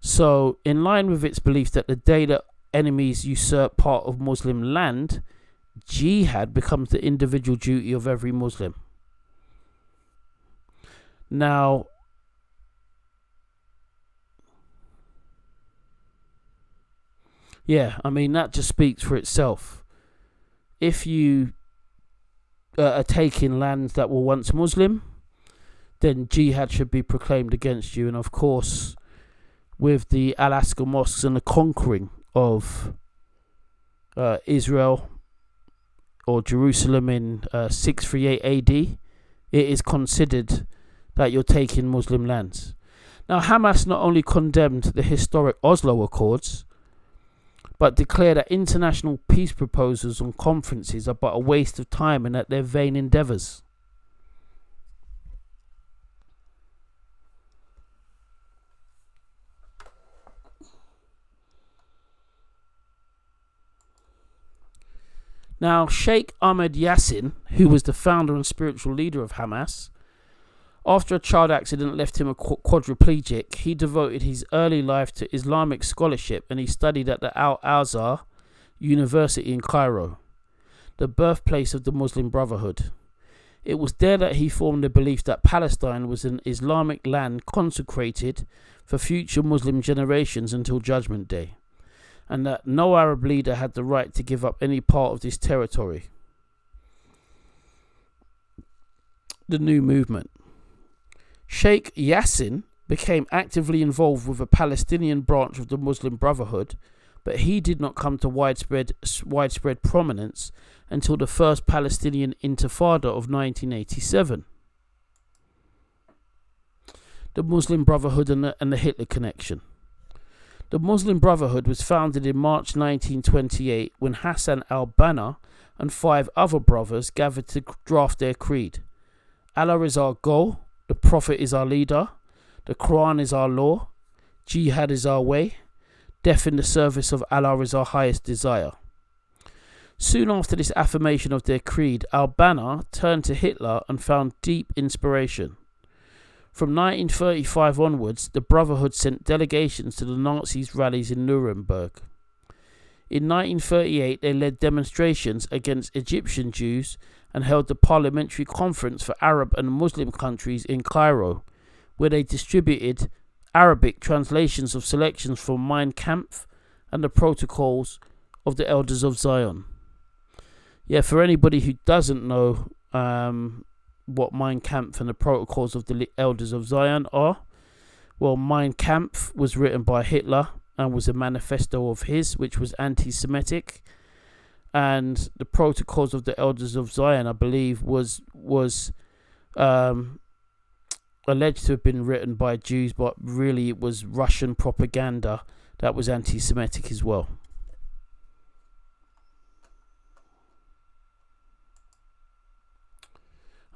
So, in line with its belief that the day that enemies usurp part of Muslim land, jihad becomes the individual duty of every Muslim. Now, yeah, I mean, that just speaks for itself. If you are taking lands that were once Muslim, then jihad should be proclaimed against you. And of course, with the Al-Asqa mosques and the conquering of Israel or Jerusalem in 638 AD, it is considered that you're taking Muslim lands. Now, Hamas not only condemned the historic Oslo Accords, but declared that international peace proposals and conferences are but a waste of time and that they're vain endeavours. Now, Sheikh Ahmed Yassin, who was the founder and spiritual leader of Hamas, after a child accident left him a quadriplegic, he devoted his early life to Islamic scholarship and he studied at the Al-Azhar University in Cairo, the birthplace of the Muslim Brotherhood. It was there that he formed the belief that Palestine was an Islamic land consecrated for future Muslim generations until Judgment Day, and that no Arab leader had the right to give up any part of this territory. The new movement. Sheikh Yassin became actively involved with a Palestinian branch of the Muslim Brotherhood, but he did not come to widespread prominence until the First Palestinian Intifada of 1987. The Muslim Brotherhood and the Hitler connection. The Muslim Brotherhood was founded in March 1928 when Hassan al-Banna and 5 other brothers gathered to draft their creed. Allah is our goal, the Prophet is our leader, the Quran is our law, Jihad is our way, death in the service of Allah is our highest desire. Soon after this affirmation of their creed, al-Banna turned to Hitler and found deep inspiration. From 1935 onwards, the Brotherhood sent delegations to the Nazis' rallies in Nuremberg. In 1938, they led demonstrations against Egyptian Jews and held the Parliamentary Conference for Arab and Muslim countries in Cairo, where they distributed Arabic translations of selections from Mein Kampf and the Protocols of the Elders of Zion. Yeah, for anybody who doesn't know what Mein Kampf and the Protocols of the Elders of Zion are, well, Mein Kampf was written by Hitler and was a manifesto of his, which was anti-Semitic. And the Protocols of the Elders of Zion, I believe, was alleged to have been written by Jews, but really it was Russian propaganda that was anti-Semitic as well.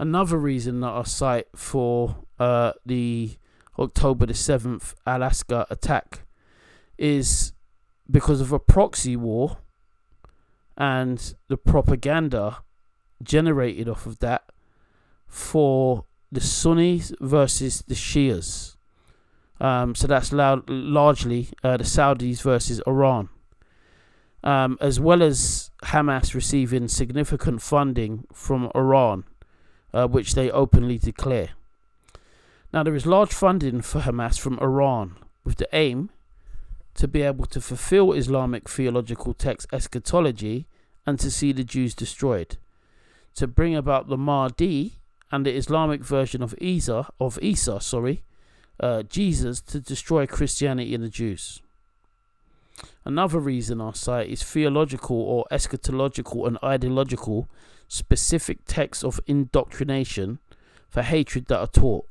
Another reason that I cite for the October the 7th Al-Asqa attack is because of a proxy war and the propaganda generated off of that for the Sunnis versus the Shias. So that's largely the Saudis versus Iran. As well as Hamas receiving significant funding from Iran, which they openly declare. Now, there is large funding for Hamas from Iran with the aim to be able to fulfill Islamic theological text eschatology and to see the Jews destroyed, to bring about the Mahdi and the Islamic version of Jesus, Jesus, to destroy Christianity and the Jews. Another reason I cite is theological or eschatological and ideological specific texts of indoctrination for hatred that are taught.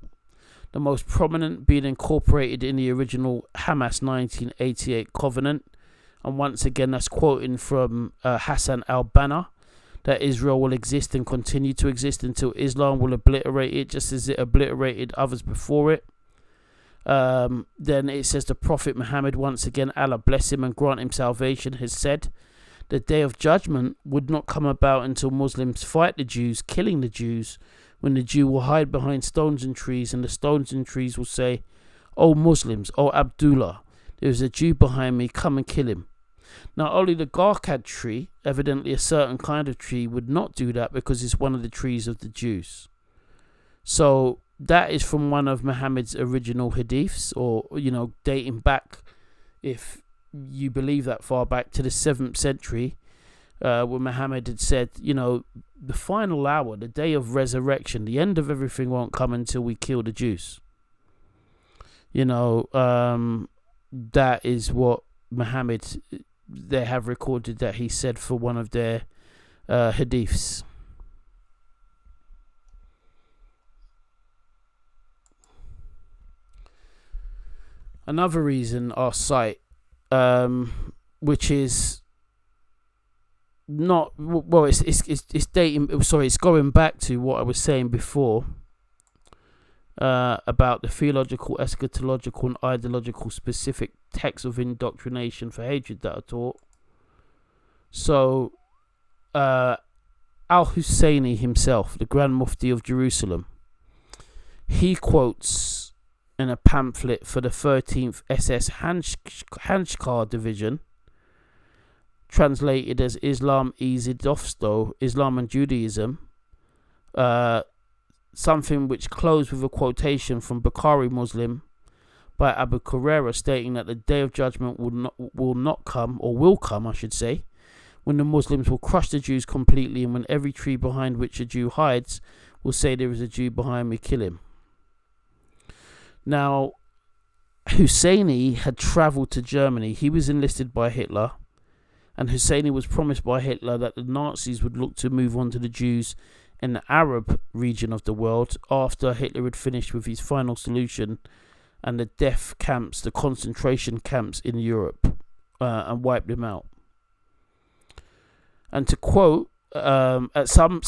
The most prominent being incorporated in the original Hamas 1988 covenant And once again, that's quoting from Hassan al-Banna, that Israel will exist and continue to exist until Islam will obliterate it, just as it obliterated others before it. Then it says the Prophet Muhammad, once again, Allah bless him and grant him salvation, has said, the day of judgment would not come about until Muslims fight the Jews, killing the Jews, when the Jew will hide behind stones and trees, and the stones and trees will say, O Muslims, O Abdullah, there is a Jew behind me, come and kill him. Now only the Gharqad tree, evidently a certain kind of tree, would not do that because it's one of the trees of the Jews. So that is from one of Muhammad's original hadiths, or, dating back, if you believe that far back, to the 7th century, where Muhammad had said, the final hour, the day of resurrection, the end of everything won't come until we kill the Jews. That is what Muhammad, they have recorded that he said for one of their hadiths. Another reason our site, which is not, well, it's dating, it's going back to what I was saying before, about the theological, eschatological and ideological specific texts of indoctrination for hatred that are taught. So Al-Husseini himself, the Grand Mufti of Jerusalem, he quotes in a pamphlet for the 13th SS Hanshkar Division, translated as Islam Izidofsto, Islam and Judaism, something which closed with a quotation from Bukhari Muslim by Abu Hurairah, stating that the day of judgment will come, I should say, when the Muslims will crush the Jews completely, and when every tree behind which a Jew hides will say, there is a Jew behind me, kill him. Now, Husseini had travelled to Germany. He was enlisted by Hitler, and Husseini was promised by Hitler that the Nazis would look to move on to the Jews in the Arab region of the world after Hitler had finished with his final solution and the death camps, the concentration camps in Europe, and wiped them out. And to quote, at some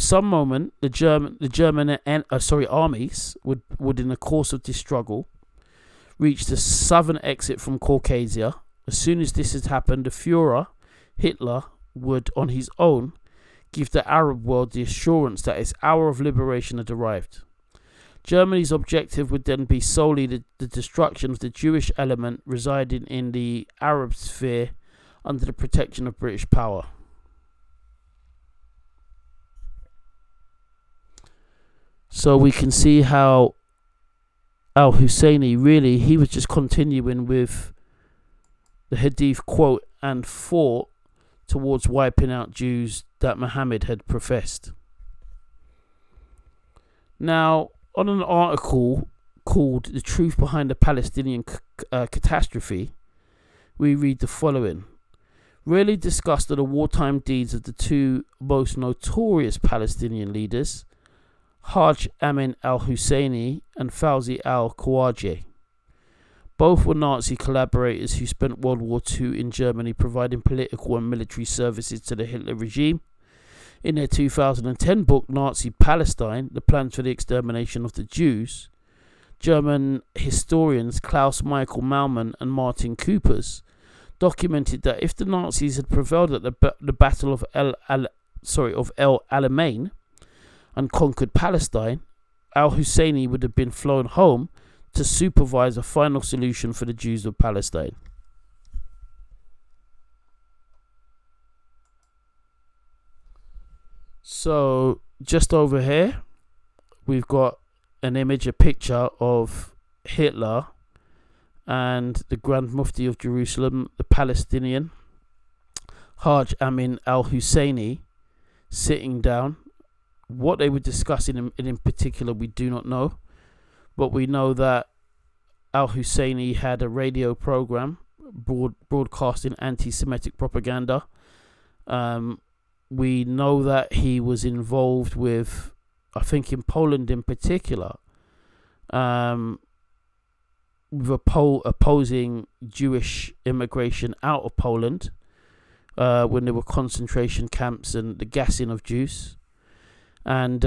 moment, the German armies would in the course of this struggle reach the southern exit from Caucasia. As soon as this had happened, the Führer, Hitler, would on his own give the Arab world the assurance that its hour of liberation had arrived. Germany's objective would then be solely the destruction of the Jewish element residing in the Arab sphere under the protection of British power. So we can see how Al-Husseini, really, he was just continuing with the Hadith quote and fought towards wiping out Jews that Muhammad had professed. Now, on an article called The Truth Behind the Palestinian Catastrophe, we read the following. Really disgust of the wartime deeds of the two most notorious Palestinian leaders, Haj Amin al-Husseini and Fawzi al-Khawaja. Both were Nazi collaborators who spent World War II in Germany providing political and military services to the Hitler regime. In their 2010 book, Nazi Palestine, The Plans for the Extermination of the Jews, German historians Klaus Michael Malmann and Martin Coopers documented that if the Nazis had prevailed at the Battle of El Alamein and conquered Palestine, Al-Husseini would have been flown home to supervise a final solution for the Jews of Palestine. So, just over here, we've got an image, a picture of Hitler and the Grand Mufti of Jerusalem, the Palestinian, Haj Amin al-Husseini, sitting down. What they were discussing in particular, we do not know. But we know that Al-Husseini had a radio program broadcasting anti-Semitic propaganda. We know that he was involved with, I think in Poland in particular, with opposing Jewish immigration out of Poland when there were concentration camps and the gassing of Jews. And,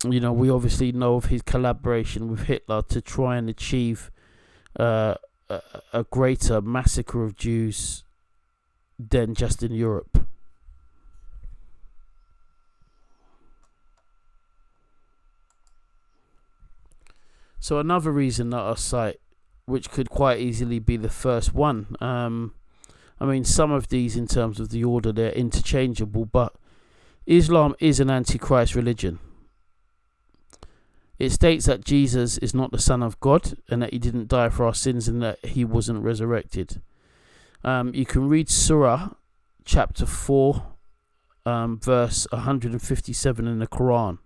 we obviously know of his collaboration with Hitler to try and achieve a greater massacre of Jews than just in Europe. So another reason that I cite, which could quite easily be the first one, some of these in terms of the order, they're interchangeable, but Islam is an antichrist religion. It states that Jesus is not the Son of God and that he didn't die for our sins and that he wasn't resurrected. You can read Surah chapter 4, verse 157 in the Quran,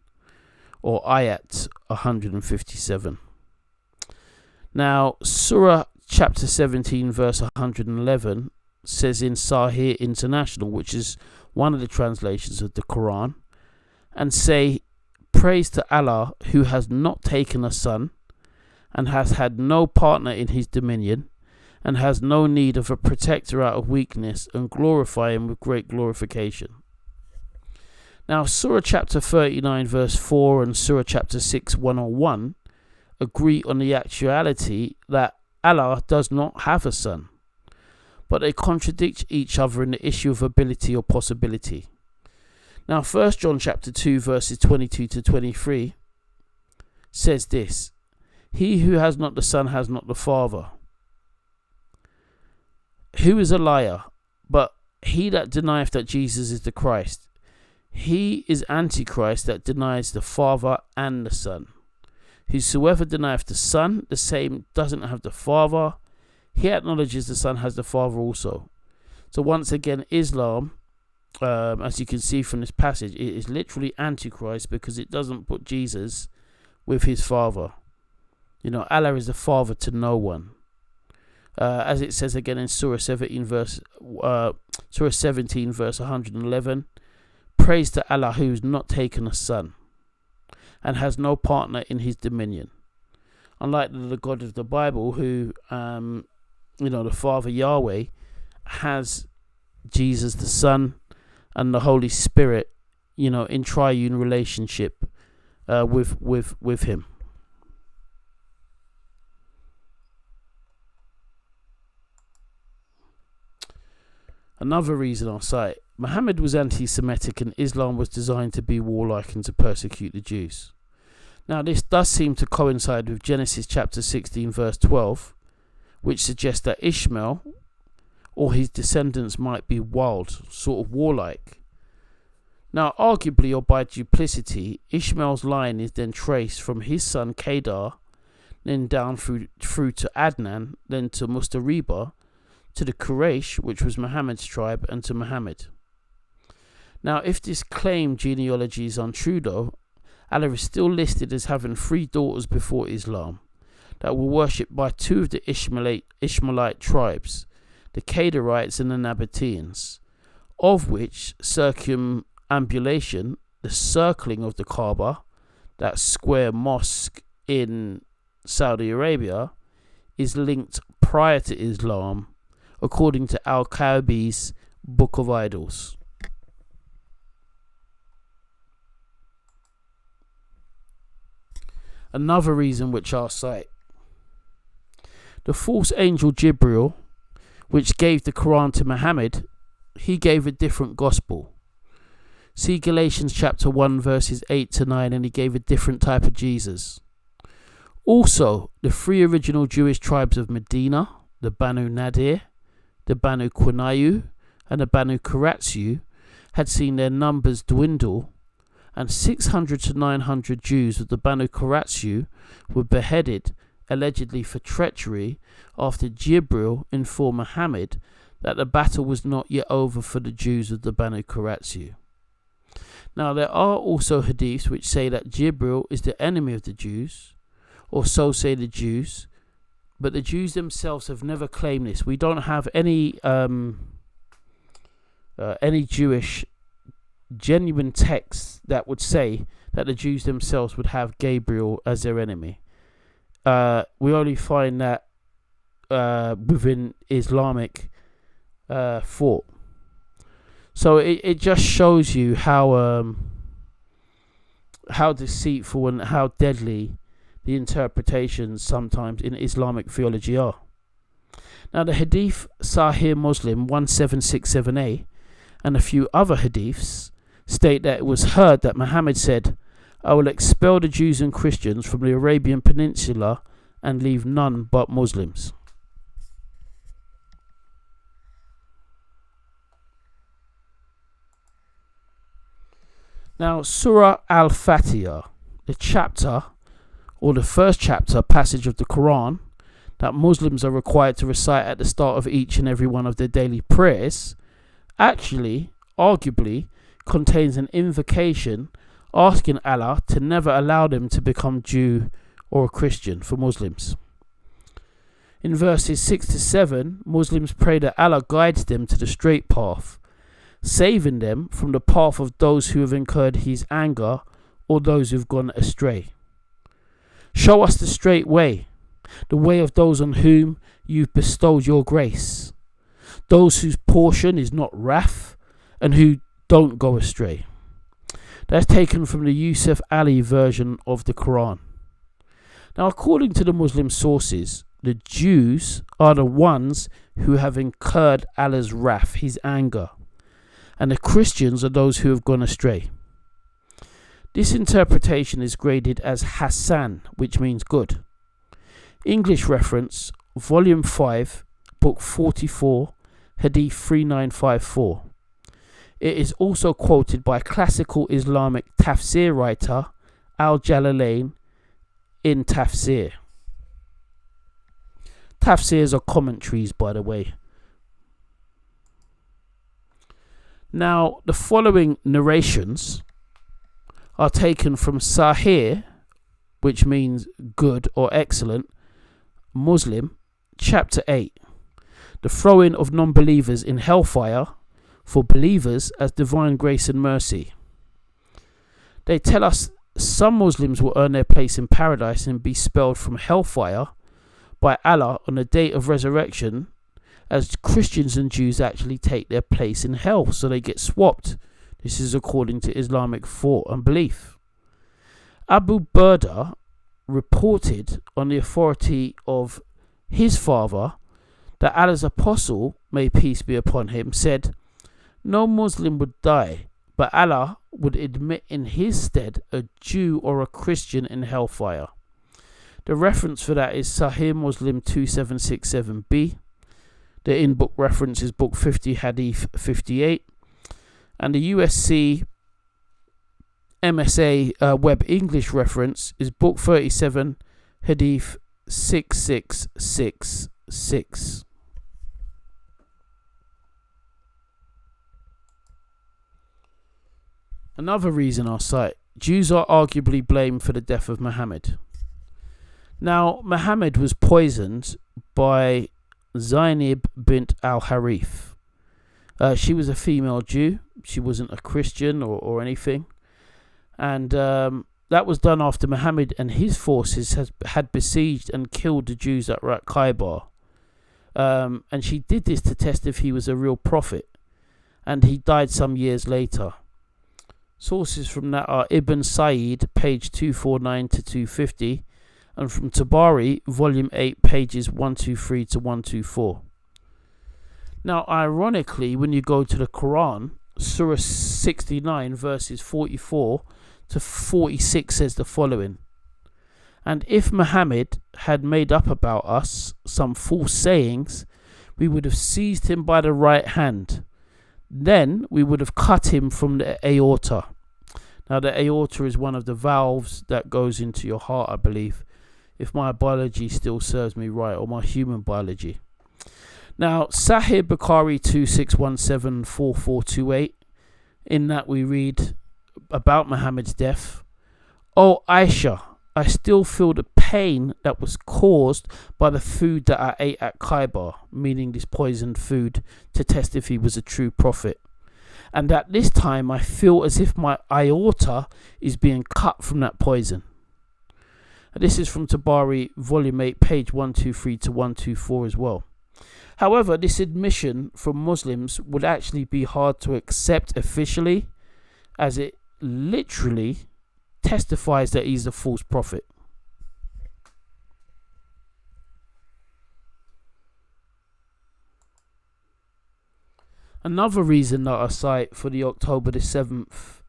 or Ayat 157. Now, Surah chapter 17, verse 111 says in Sahih International, which is one of the translations of the Quran, and say, "Praise to Allah who has not taken a son and has had no partner in his dominion and has no need of a protector out of weakness, and glorify him with great glorification." Now, Surah chapter 39 verse 4 and Surah chapter 6 101 agree on the actuality that Allah does not have a son, but they contradict each other in the issue of ability or possibility. Now, 1 John chapter 2 verses 22 to 23 says this: "He who has not the Son has not the Father. Who is a liar, but he that denieth that Jesus is the Christ? He is Antichrist that denies the Father and the Son. Whosoever denieth the Son, the same doesn't have the Father. He acknowledges the Son has the Father also." So once again, Islam, as you can see from this passage, it is literally Antichrist because it doesn't put Jesus with his Father. Allah is the Father to no one. As it says again in Surah 17 verse 111, "Praise to Allah who has not taken a son and has no partner in his dominion." Unlike the God of the Bible, who, the Father Yahweh, has Jesus the Son and the Holy Spirit, in triune relationship with him. Another reason I'll cite: Muhammad was anti-Semitic and Islam was designed to be warlike and to persecute the Jews. Now, this does seem to coincide with Genesis chapter 16 verse 12, which suggests that Ishmael or his descendants might be wild, sort of warlike. Now, arguably or by duplicity, Ishmael's line is then traced from his son Kedar, then down through to Adnan, then to Mustariba, to the Quraysh, which was Muhammad's tribe, and to Muhammad. Now, if this claimed genealogy is untrue though, Allah is still listed as having 3 daughters before Islam that were worshipped by 2 of the Ishmaelite tribes, the Kedarites and the Nabateans, of which circumambulation, the circling of the Kaaba, that square mosque in Saudi Arabia, is linked prior to Islam, according to Al-Kabi's Book of Idols. Another reason which I'll cite: the false angel Jibril, which gave the Quran to Muhammad, he gave a different gospel. See Galatians chapter 1 verses 8 to 9, and he gave a different type of Jesus. Also, the 3 original Jewish tribes of Medina, the Banu Nadir, the Banu Qunayu, and the Banu Karatsu, had seen their numbers dwindle, and 600 to 900 Jews of the Banu Karatsu were beheaded, allegedly for treachery, after Jibril informed Muhammad that the battle was not yet over for the Jews of the Banu Karatsu. Now, there are also hadiths which say that Jibril is the enemy of the Jews, or so say the Jews, but the Jews themselves have never claimed this. We don't have any Jewish genuine texts that would say that the Jews themselves would have Gabriel as their enemy. We only find that within Islamic thought. So it just shows you how deceitful and how deadly the interpretations sometimes in Islamic theology are. Now, the Hadith Sahih Muslim 1767a and a few other hadiths state that it was heard that Muhammad said, "I will expel the Jews and Christians from the Arabian Peninsula and leave none but Muslims." Now, Surah Al-Fatiha, the chapter, or the first chapter passage of the Quran that Muslims are required to recite at the start of each and every one of their daily prayers, actually, arguably, contains an invocation asking Allah to never allow them to become Jew or a Christian for Muslims. In verses 6 to 7, Muslims pray that Allah guides them to the straight path, saving them from the path of those who have incurred his anger or those who have gone astray. Show us the straight way, the way of those on whom you've bestowed your grace, those whose portion is not wrath and who don't go astray. That's taken from the Yusuf Ali version of the Quran. Now, according to the Muslim sources, the Jews are the ones who have incurred Allah's wrath, his anger, and the Christians are those who have gone astray. This interpretation is graded as Hassan, which means good. English reference, Volume 5, Book 44, Hadith 3954. It is also quoted by classical Islamic tafsir writer Al-Jalalain in Tafsir. Tafsirs are commentaries, by the way. Now, the following narrations are taken from Sahih, which means good or excellent, Muslim, chapter 8. The throwing of non-believers in hellfire for believers as divine grace and mercy. They tell us some Muslims will earn their place in paradise and be expelled from hellfire by Allah on the day of resurrection, as Christians and Jews actually take their place in hell, so they get swapped. This is according to Islamic thought and belief. Abu Burda reported on the authority of his father that Allah's apostle, may peace be upon him, said, "No Muslim would die, but Allah would admit in his stead a Jew or a Christian in hellfire." The reference for that is Sahih Muslim 2767b. The in-book reference is Book 50, Hadith 58. And the USC MSA Web English reference is Book 37, Hadith 6666. Another reason I'll cite: Jews are arguably blamed for the death of Muhammad. Now, Muhammad was poisoned by Zainab bint al-Harith. She was a female Jew. She wasn't a Christian or anything. And that was done after Muhammad and his forces had besieged and killed the Jews that were at Khaybar. And she did this to test if he was a real prophet. And he died some years later. Sources from that are Ibn Sa'id, page 249 to 250. And from Tabari, volume 8, pages 123 to 124. Now, ironically, when you go to the Quran, Surah 69, verses 44 to 46 says the following: "And if Muhammad had made up about us some false sayings, we would have seized him by the right hand. Then we would have cut him from the aorta." Now, the aorta is one of the valves that goes into your heart, I believe, if my biology still serves me right, or my human biology. Now, Sahih Bukhari 26174428, in that we read about Muhammad's death: "O Aisha, I still feel the pain that was caused by the food that I ate at Khaybar," meaning this poisoned food, to test if he was a true prophet. And at this time, I feel as if my aorta is being cut from that poison. And this is from Tabari, Volume 8, page 123 to 124 as well. However, this admission from Muslims would actually be hard to accept officially, as it literally testifies that he's a false prophet. Another reason that I cite for the October the 7th,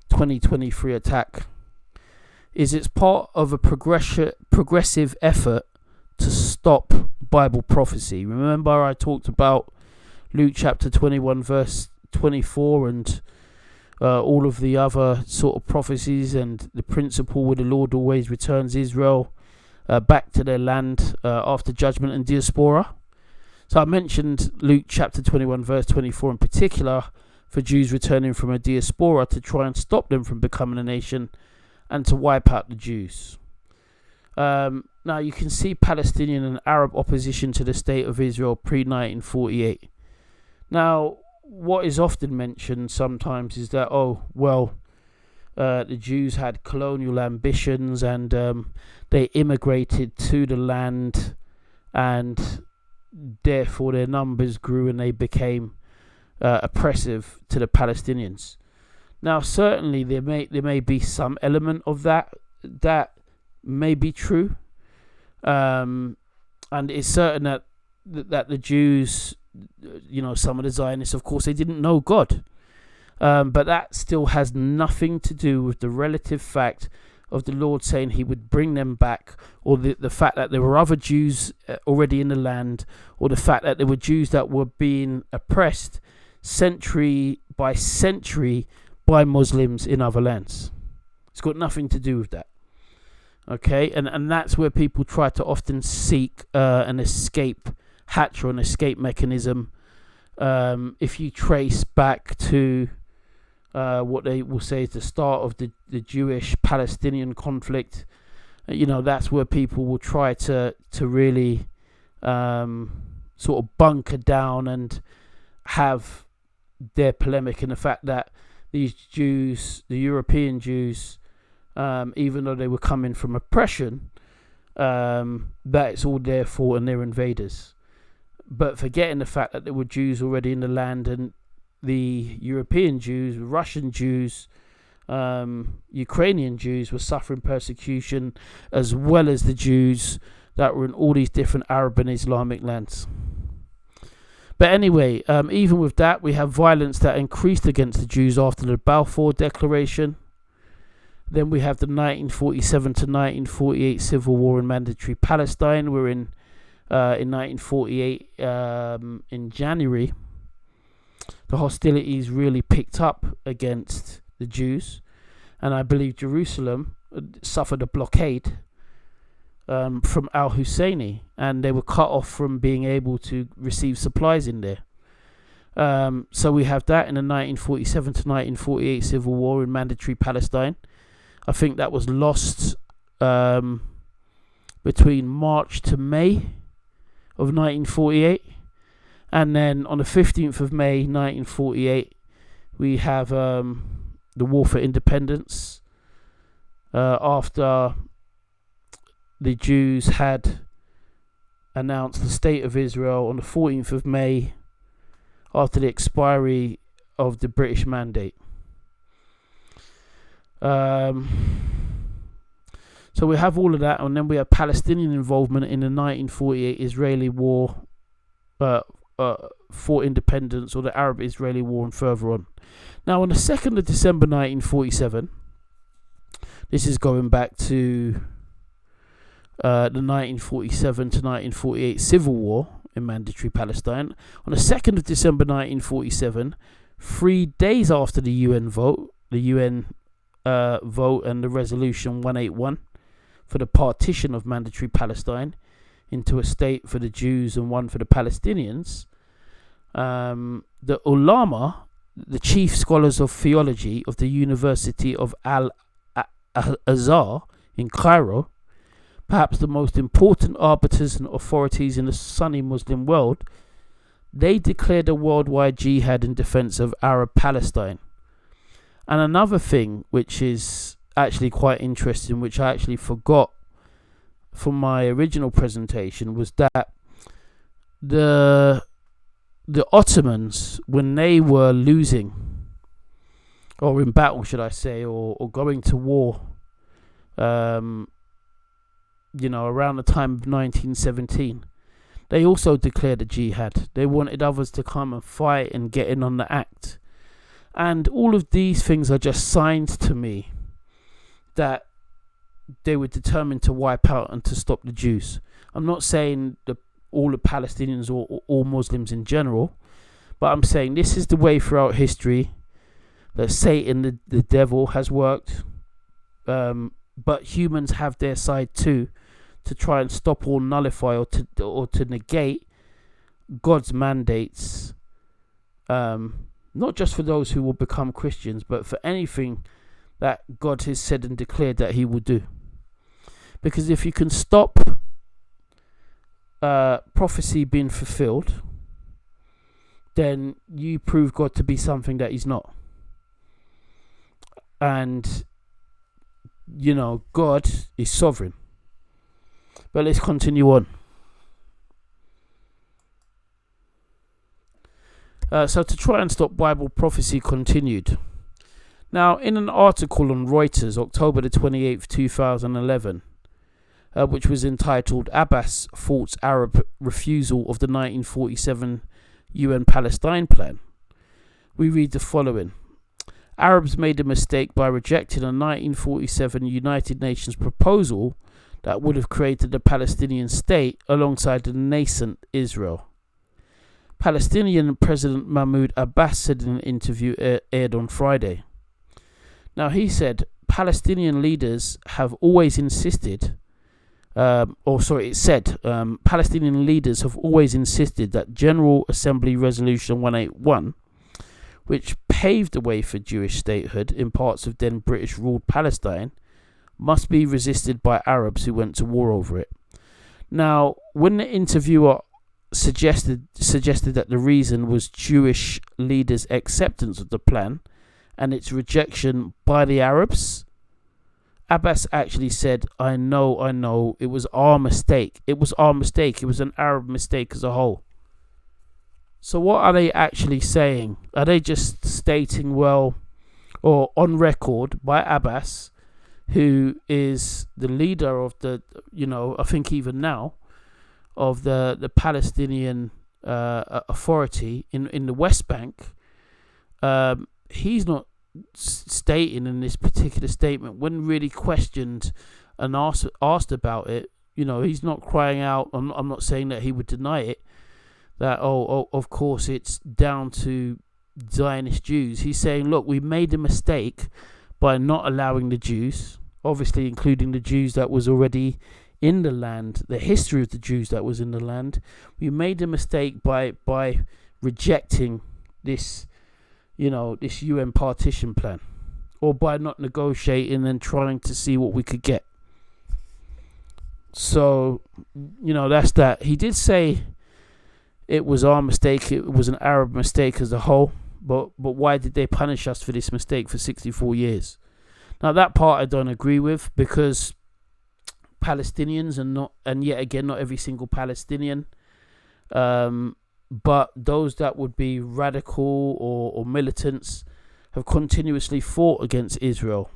2023 attack is it's part of a progressive effort to stop Bible prophecy. Remember I talked about Luke chapter 21 verse 24 and all of the other sort of prophecies and the principle where the Lord always returns Israel back to their land after judgment and diaspora. So I mentioned Luke chapter 21 verse 24 in particular for Jews returning from a diaspora to try and stop them from becoming a nation and to wipe out the Jews. Now you can see Palestinian and Arab opposition to the state of Israel pre-1948. Now what is often mentioned sometimes is that the Jews had colonial ambitions and they immigrated to the land and therefore their numbers grew and they became oppressive to the Palestinians. Now certainly there may be some element of that may be true, and it's certain that the Jews, some of the Zionists, of course, they didn't know God, but that still has nothing to do with the relative fact of the Lord saying he would bring them back, or the fact that there were other Jews already in the land, or the fact that there were Jews that were being oppressed century by century by Muslims in other lands. It's got nothing to do with that. Okay, and that's where people try to often seek an escape hatch or an escape mechanism. If you trace back to what they will say is the start of the Jewish-Palestinian conflict, that's where people will try to really sort of bunker down and have their polemic in the fact that these Jews, the European Jews, even though they were coming from oppression, that it's all their fault and they're invaders. But forgetting the fact that there were Jews already in the land, and the European Jews, Russian Jews, Ukrainian Jews were suffering persecution, as well as the Jews that were in all these different Arab and Islamic lands. But anyway, even with that, we have violence that increased against the Jews after the Balfour Declaration. Then we have the 1947 to 1948 civil war in Mandatory Palestine. We're in 1948 in January. The hostilities really picked up against the Jews, and I believe Jerusalem suffered a blockade from al-Husseini, and they were cut off from being able to receive supplies in there. So we have that in the 1947 to 1948 civil war in Mandatory Palestine. I think that was lost between March to May of 1948. And then on the 15th of May 1948, we have the War for Independence, after the Jews had announced the State of Israel on the 14th of May after the expiry of the British Mandate. So we have all of that, and then we have Palestinian involvement in the 1948 Israeli war for independence, or the Arab-Israeli war, and further on. Now, on the 2nd of December 1947, this is going back to the 1947 to 1948 civil war in Mandatory Palestine. On the 2nd of December 1947, 3 days after the UN vote, vote and the resolution 181 for the partition of Mandatory Palestine into a state for the Jews and one for the Palestinians, the ulama, the chief scholars of theology of the University of Al-Azhar in Cairo, perhaps the most important arbiters and authorities in the Sunni Muslim world, they declared a worldwide jihad in defense of Arab Palestine. And another thing which is actually quite interesting, which I actually forgot from my original presentation, was that the Ottomans, when they were losing, or in battle should I say, or going to war, around the time of 1917, they also declared a jihad. They wanted others to come and fight and get in on the act. And all of these things are just signs to me that they were determined to wipe out and to stop the Jews. I'm not saying all the Palestinians or all Muslims in general, but I'm saying this is the way throughout history that Satan, the devil, has worked. But humans have their side too, to try and stop or nullify or to negate God's mandates. Not just for those who will become Christians, but for anything that God has said and declared that he will do. Because if you can stop prophecy being fulfilled, then you prove God to be something that he's not. And, God is sovereign. But let's continue on. So to try and stop Bible prophecy continued. Now, in an article on Reuters, October the 28th, 2011, which was entitled Abbas Faults Arab Refusal of the 1947 UN Palestine Plan, we read the following. Arabs made a mistake by rejecting a 1947 United Nations proposal that would have created a Palestinian state alongside the nascent Israel. Palestinian President Mahmoud Abbas said in an interview aired on Friday. Now, he said Palestinian leaders have always insisted, Palestinian leaders have always insisted that General Assembly Resolution 181, which paved the way for Jewish statehood in parts of then British-ruled Palestine, must be resisted by Arabs who went to war over it. Now, when the interviewer suggested that the reason was Jewish leaders' acceptance of the plan and its rejection by the Arabs, Abbas actually said, I know, it was our mistake. It was our mistake. It was an Arab mistake as a whole. So what are they actually saying? Are they just stating, or on record by Abbas, who is the leader of the, I think even now, of the Palestinian Authority in the West Bank, he's not stating in this particular statement, when really questioned and asked about it, he's not crying out. I'm not saying that he would deny it, that of course it's down to Zionist Jews. He's saying, look, we made a mistake by not allowing the Jews, obviously including the Jews that was already in the land, the history of the Jews that was in the land. We made a mistake by rejecting this, this UN partition plan, or by not negotiating and trying to see what we could get. So, that's that. He did say it was our mistake, it was an Arab mistake as a whole, but why did they punish us for this mistake for 64 years? Now, that part I don't agree with, because Palestinians and yet again, not every single Palestinian, but those that would be radical or militants, have continuously fought against Israel.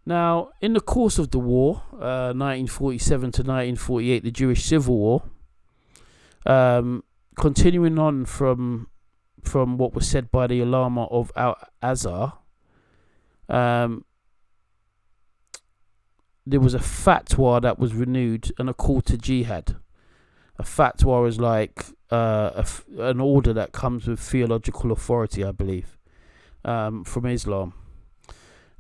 Now, in the course of the war, 1947 to 1948, the Jewish Civil War, continuing on from what was said by the ulama of Al-Asqa, there was a fatwa that was renewed and a call to jihad. A fatwa is like an order that comes with theological authority, I believe, from Islam.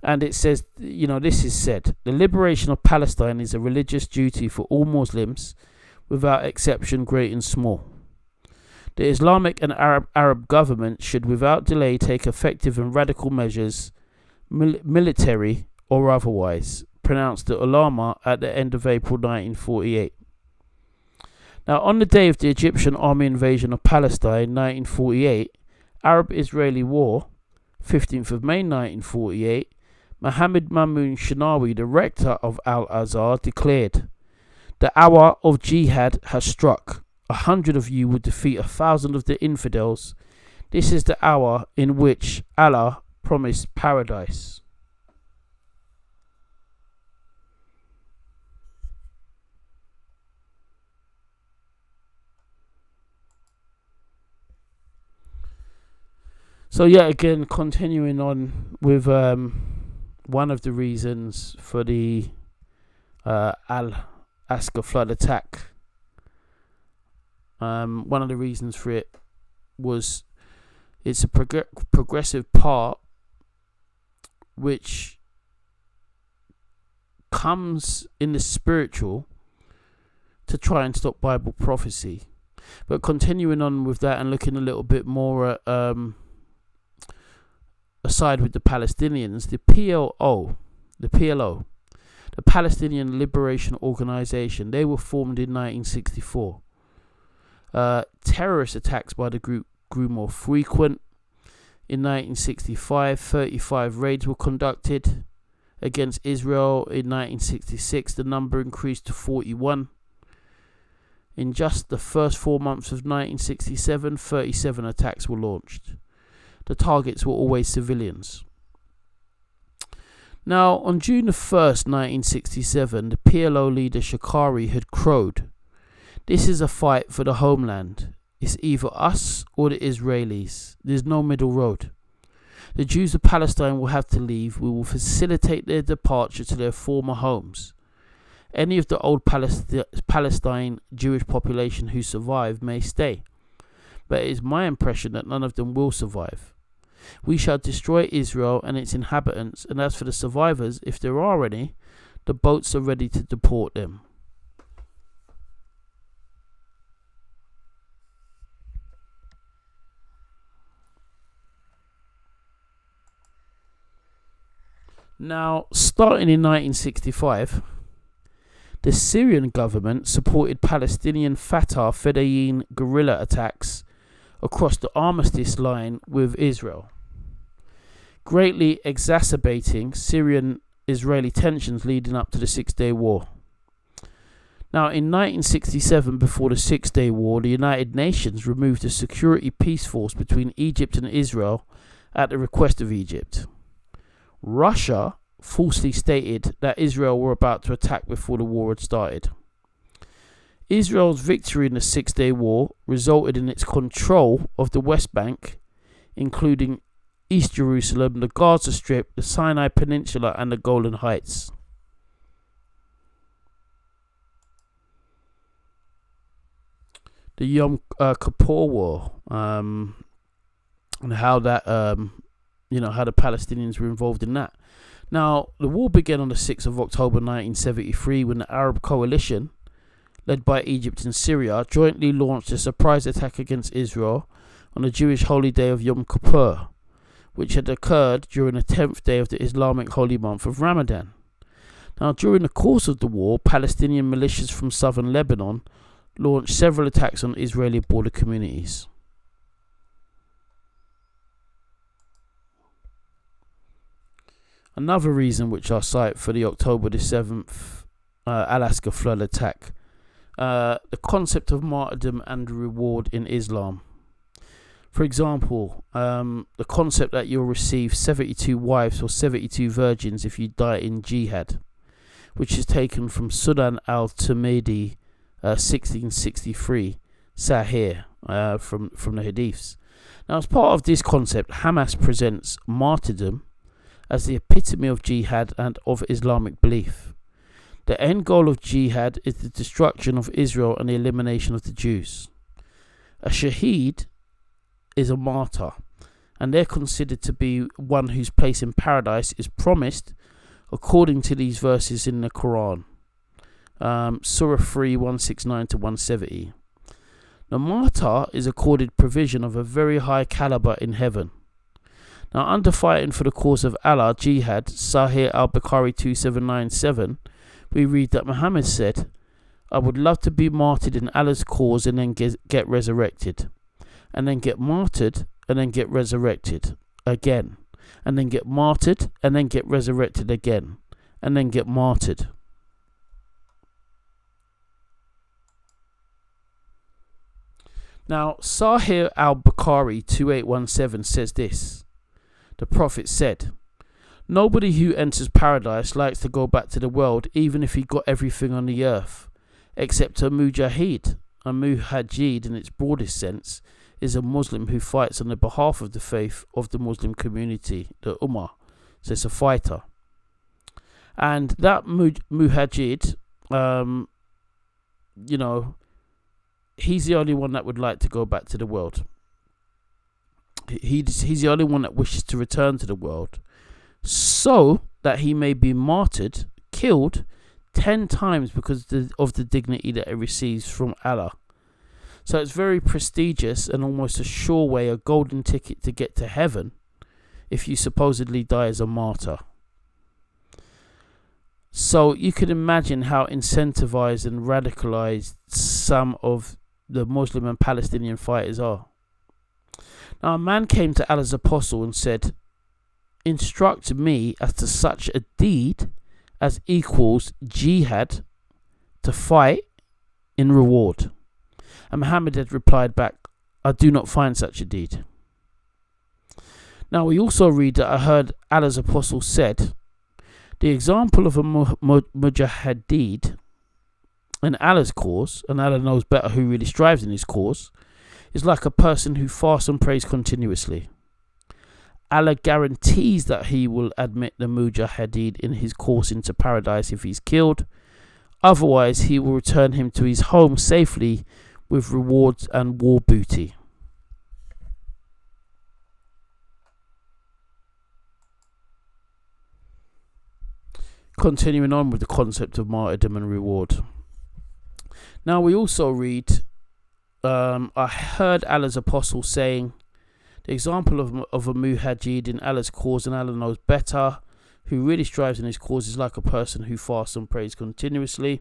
And it says, this is said, the liberation of Palestine is a religious duty for all Muslims, without exception, great and small. The Islamic and Arab government should without delay take effective and radical measures, military or otherwise, pronounced the ulama at the end of April 1948. Now, on the day of the Egyptian army invasion of Palestine, 1948, Arab-Israeli War, 15th of May 1948, Mohammed Mamoun Shinawi, the rector of Al-Asqa, declared, "The hour of jihad has struck. 100 of you will defeat 1,000 of the infidels. This is the hour in which Allah promised paradise." So yeah, again, continuing on with one of the reasons for the Al-Asqa flood attack. One of the reasons for it was it's a progressive part which comes in the spiritual to try and stop Bible prophecy. But continuing on with that and looking a little bit more at aside with the Palestinians, the PLO, the Palestinian Liberation Organization, they were formed in 1964. Terrorist attacks by the group grew more frequent. In 1965, 35 raids were conducted against Israel. In 1966, the number increased to 41. In just the first 4 months of 1967, 37 attacks were launched. The targets were always civilians. Now, on June the 1st, 1967, the PLO leader Shakari had crowed, "This is a fight for the homeland. It's either us or the Israelis. There's no middle road. The Jews of Palestine will have to leave. We will facilitate their departure to their former homes. Any of the old Palestine Jewish population who survive may stay. But it is my impression that none of them will survive. We shall destroy Israel and its inhabitants, and as for the survivors, if there are any, the boats are ready to deport them." Now, starting in 1965, the Syrian government supported Palestinian Fatah Fedayeen guerrilla attacks across the armistice line with Israel, greatly exacerbating Syrian-Israeli tensions leading up to the Six-Day War. Now, in 1967, before the Six-Day War, the United Nations removed a security peace force between Egypt and Israel at the request of Egypt. Russia falsely stated that Israel were about to attack before the war had started. Israel's victory in the Six-Day War resulted in its control of the West Bank, including East Jerusalem, the Gaza Strip, the Sinai Peninsula, and the Golan Heights. The Yom Kippur War, and how that, how the Palestinians were involved in that. Now, the war began on the 6th of October 1973 when the Arab coalition, led by Egypt and Syria, jointly launched a surprise attack against Israel on the Jewish holy day of Yom Kippur, which had occurred during the 10th day of the Islamic holy month of Ramadan. Now, during the course of the war, Palestinian militias from southern Lebanon launched several attacks on Israeli border communities. Another reason which I cite for the October the 7th Al-Asqa flood attack, the concept of martyrdom and reward in Islam. For example, the concept that you'll receive 72 wives or 72 virgins if you die in jihad, which is taken from Sunan al-Tirmidhi, 1663, Sahih, from the Hadiths. Now, as part of this concept, Hamas presents martyrdom as the epitome of jihad and of Islamic belief. The end goal of jihad is the destruction of Israel and the elimination of the Jews. A shaheed is a martyr, and they're considered to be one whose place in paradise is promised according to these verses in the Quran. Surah 3, 169 to 170. The martyr is accorded provision of a very high caliber in heaven. Now, under Fighting for the Cause of Allah, Jihad, Sahih al-Bukhari 2797, we read that Muhammad said, I would love to be martyred in Allah's cause and then get resurrected. And then get martyred and then get resurrected again. And then get martyred and then get resurrected again. And then get martyred. Now, Sahih al-Bukhari 2817 says this. The Prophet said, nobody who enters paradise likes to go back to the world even if he got everything on the earth, except a mujahid. A mujahid in its broadest sense is a Muslim who fights on the behalf of the faith of the Muslim community, the Ummah. So it's a fighter. And that mujahid, he's the only one that would like to go back to the world. He's the only one that wishes to return to the world, so that he may be martyred, killed 10 times because of the dignity that he receives from Allah. So it's very prestigious and almost a sure way, a golden ticket to get to heaven if you supposedly die as a martyr. So you can imagine how incentivized and radicalized some of the Muslim and Palestinian fighters are. Now, a man came to Allah's apostle and said, instruct me as to such a deed as equals jihad, to fight in reward. And Muhammad had replied back, I do not find such a deed. Now, we also read that I heard Allah's apostle said, the example of a mujahid in Allah's cause, and Allah knows better who really strives in his cause, is like a person who fasts and prays continuously. Allah guarantees that he will admit the mujahid in his course into paradise if he's killed. Otherwise, he will return him to his home safely with rewards and war booty. Continuing on with the concept of martyrdom and reward. Now we also read, I heard Allah's apostle saying, the example of a mujahid in Allah's cause, and Allah knows better, who really strives in his cause, is like a person who fasts and prays continuously.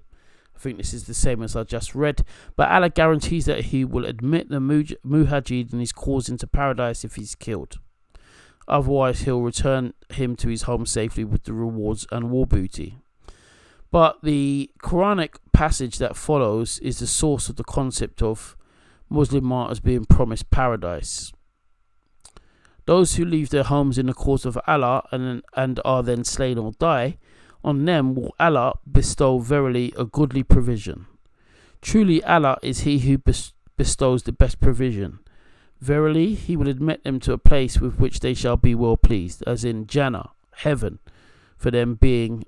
I think this is the same as I just read. But Allah guarantees that he will admit the mujahid in his cause into paradise if he's killed. Otherwise, he'll return him to his home safely with the rewards and war booty. But the Quranic passage that follows is the source of the concept of Muslim martyrs being promised paradise. Those who leave their homes in the cause of Allah and are then slain or die, on them will Allah bestow verily a goodly provision. Truly Allah is he who bestows the best provision. Verily he will admit them to a place with which they shall be well pleased, as in Jannah, heaven, for them being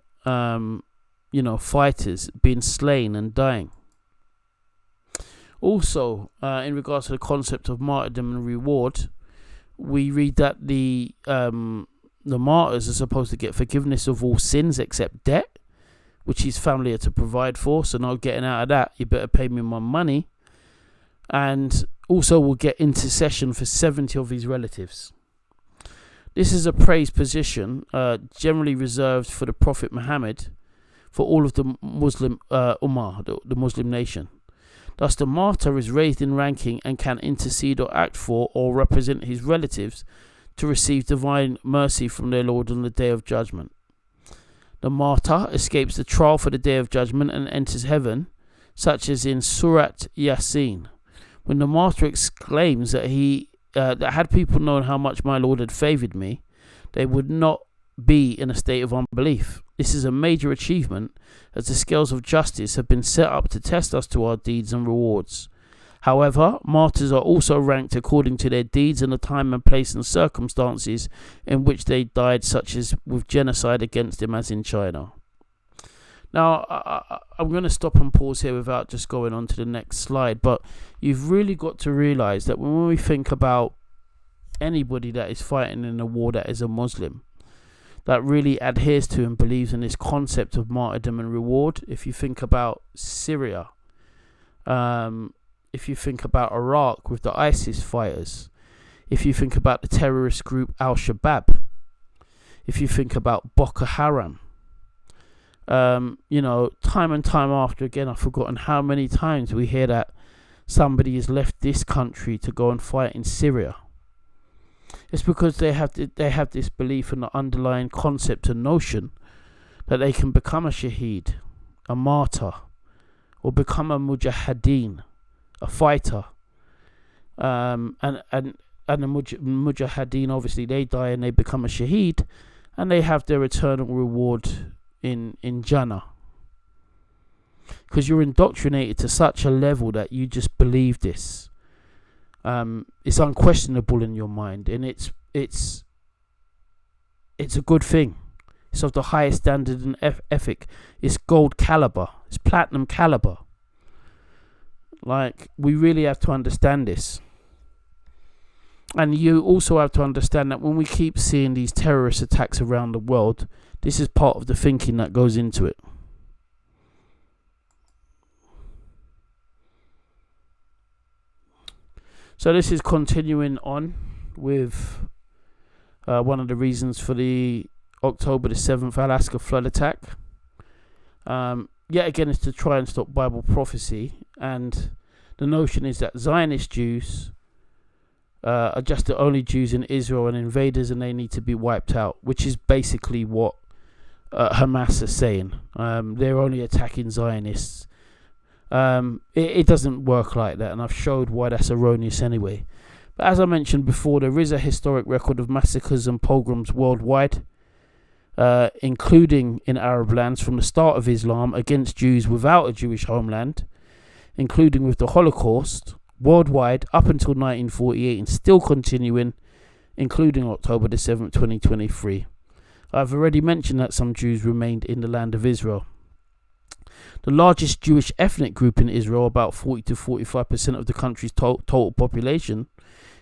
fighters, being slain and dying. Also, in regards to the concept of martyrdom and reward, we read that the martyrs are supposed to get forgiveness of all sins except debt, which his family are to provide for. So not getting out of that, you better pay me my money. And also will get intercession for 70 of his relatives. This is a praised position, generally reserved for the Prophet Muhammad, for all of the Muslim Ummah, the Muslim nation. Thus, the martyr is raised in ranking and can intercede or act for or represent his relatives to receive divine mercy from their Lord on the Day of Judgment. The martyr escapes the trial for the Day of Judgment and enters heaven, such as in Surat Yasin, when the martyr exclaims that that had people known how much my Lord had favoured me, they would not be in a state of unbelief. This is a major achievement, as the scales of justice have been set up to test us to our deeds and rewards. However, martyrs are also ranked according to their deeds and the time and place and circumstances in which they died, such as with genocide against them, as in China. Now, I'm going to stop and pause here without just going on to the next slide, but you've really got to realise that when we think about anybody that is fighting in a war that is a Muslim, that really adheres to and believes in this concept of martyrdom and reward, if you think about Syria, if you think about Iraq with the ISIS fighters, If you think about the terrorist group Al-Shabaab, if you think about Boko Haram, time and time after again, I've forgotten how many times we hear that somebody has left this country to go and fight in Syria. It's because they have this belief and the underlying concept and notion that they can become a shaheed, a martyr, or become a mujahideen, a fighter. And the mujahideen, obviously, they die and they become a shaheed, and they have their eternal reward in Jannah. Because you're indoctrinated to such a level that you just believe this. It's unquestionable in your mind, and it's a good thing. It's of the highest standard and ethic. It's gold caliber. It's platinum caliber. Like, we really have to understand this. And you also have to understand that when we keep seeing these terrorist attacks around the world, this is part of the thinking that goes into it. So this is continuing on with one of the reasons for the October the 7th Al-Asqa flood attack. Yet again, it's to try and stop Bible prophecy. And the notion is that Zionist Jews are just the only Jews in Israel and invaders, and they need to be wiped out, which is basically what Hamas is saying. They're only attacking Zionists. It doesn't work like that, and I've showed why that's erroneous anyway. But as I mentioned before, there is a historic record of massacres and pogroms worldwide, including in Arab lands from the start of Islam against Jews without a Jewish homeland, including with the Holocaust, worldwide up until 1948 and still continuing, including October the 7th, 2023. I've already mentioned that some Jews remained in the land of Israel. The largest Jewish ethnic group in Israel, about 40 to 45% of the country's total population,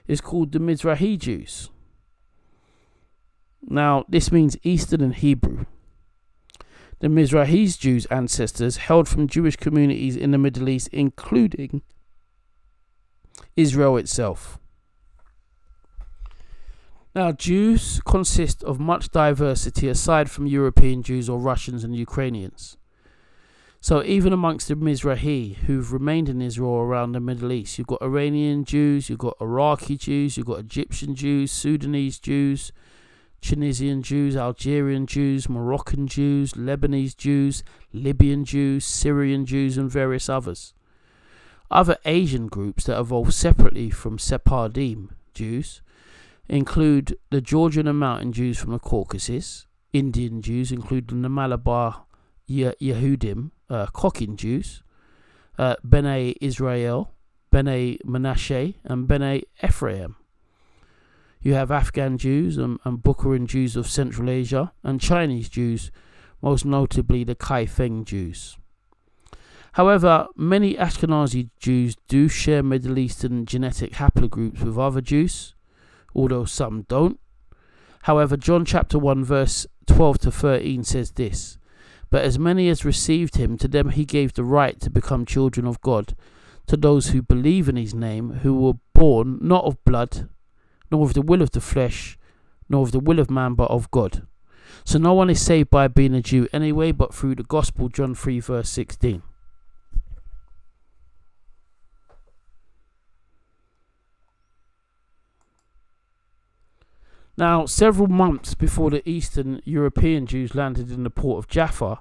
is called the Mizrahi Jews. Now, this means Eastern in Hebrew. The Mizrahi Jews' ancestors hailed from Jewish communities in the Middle East, including Israel itself. Now, Jews consist of much diversity aside from European Jews or Russians and Ukrainians. So even amongst the Mizrahi who've remained in Israel around the Middle East, you've got Iranian Jews, you've got Iraqi Jews, you've got Egyptian Jews, Sudanese Jews, Tunisian Jews, Algerian Jews, Moroccan Jews, Lebanese Jews, Libyan Jews, Syrian Jews, and various others. Other Asian groups that evolved separately from Sephardim Jews include the Georgian and Mountain Jews from the Caucasus, Indian Jews, including the Malabar Yehudim, Cochin Jews, Bnei Israel, Bnei Menashe, and Bnei Ephraim. You have Afghan Jews and Bukharan Jews of Central Asia, and Chinese Jews, most notably the Kaifeng Jews. However, many Ashkenazi Jews do share Middle Eastern genetic haplogroups with other Jews, although some don't. However, John chapter 1 verse 12 to 13 says this: "But as many as received him, to them he gave the right to become children of God, to those who believe in his name, who were born not of blood, nor of the will of the flesh, nor of the will of man, but of God." So no one is saved by being a Jew anyway, but through the gospel, John 3 verse 16. Now, several months before the Eastern European Jews landed in the port of Jaffa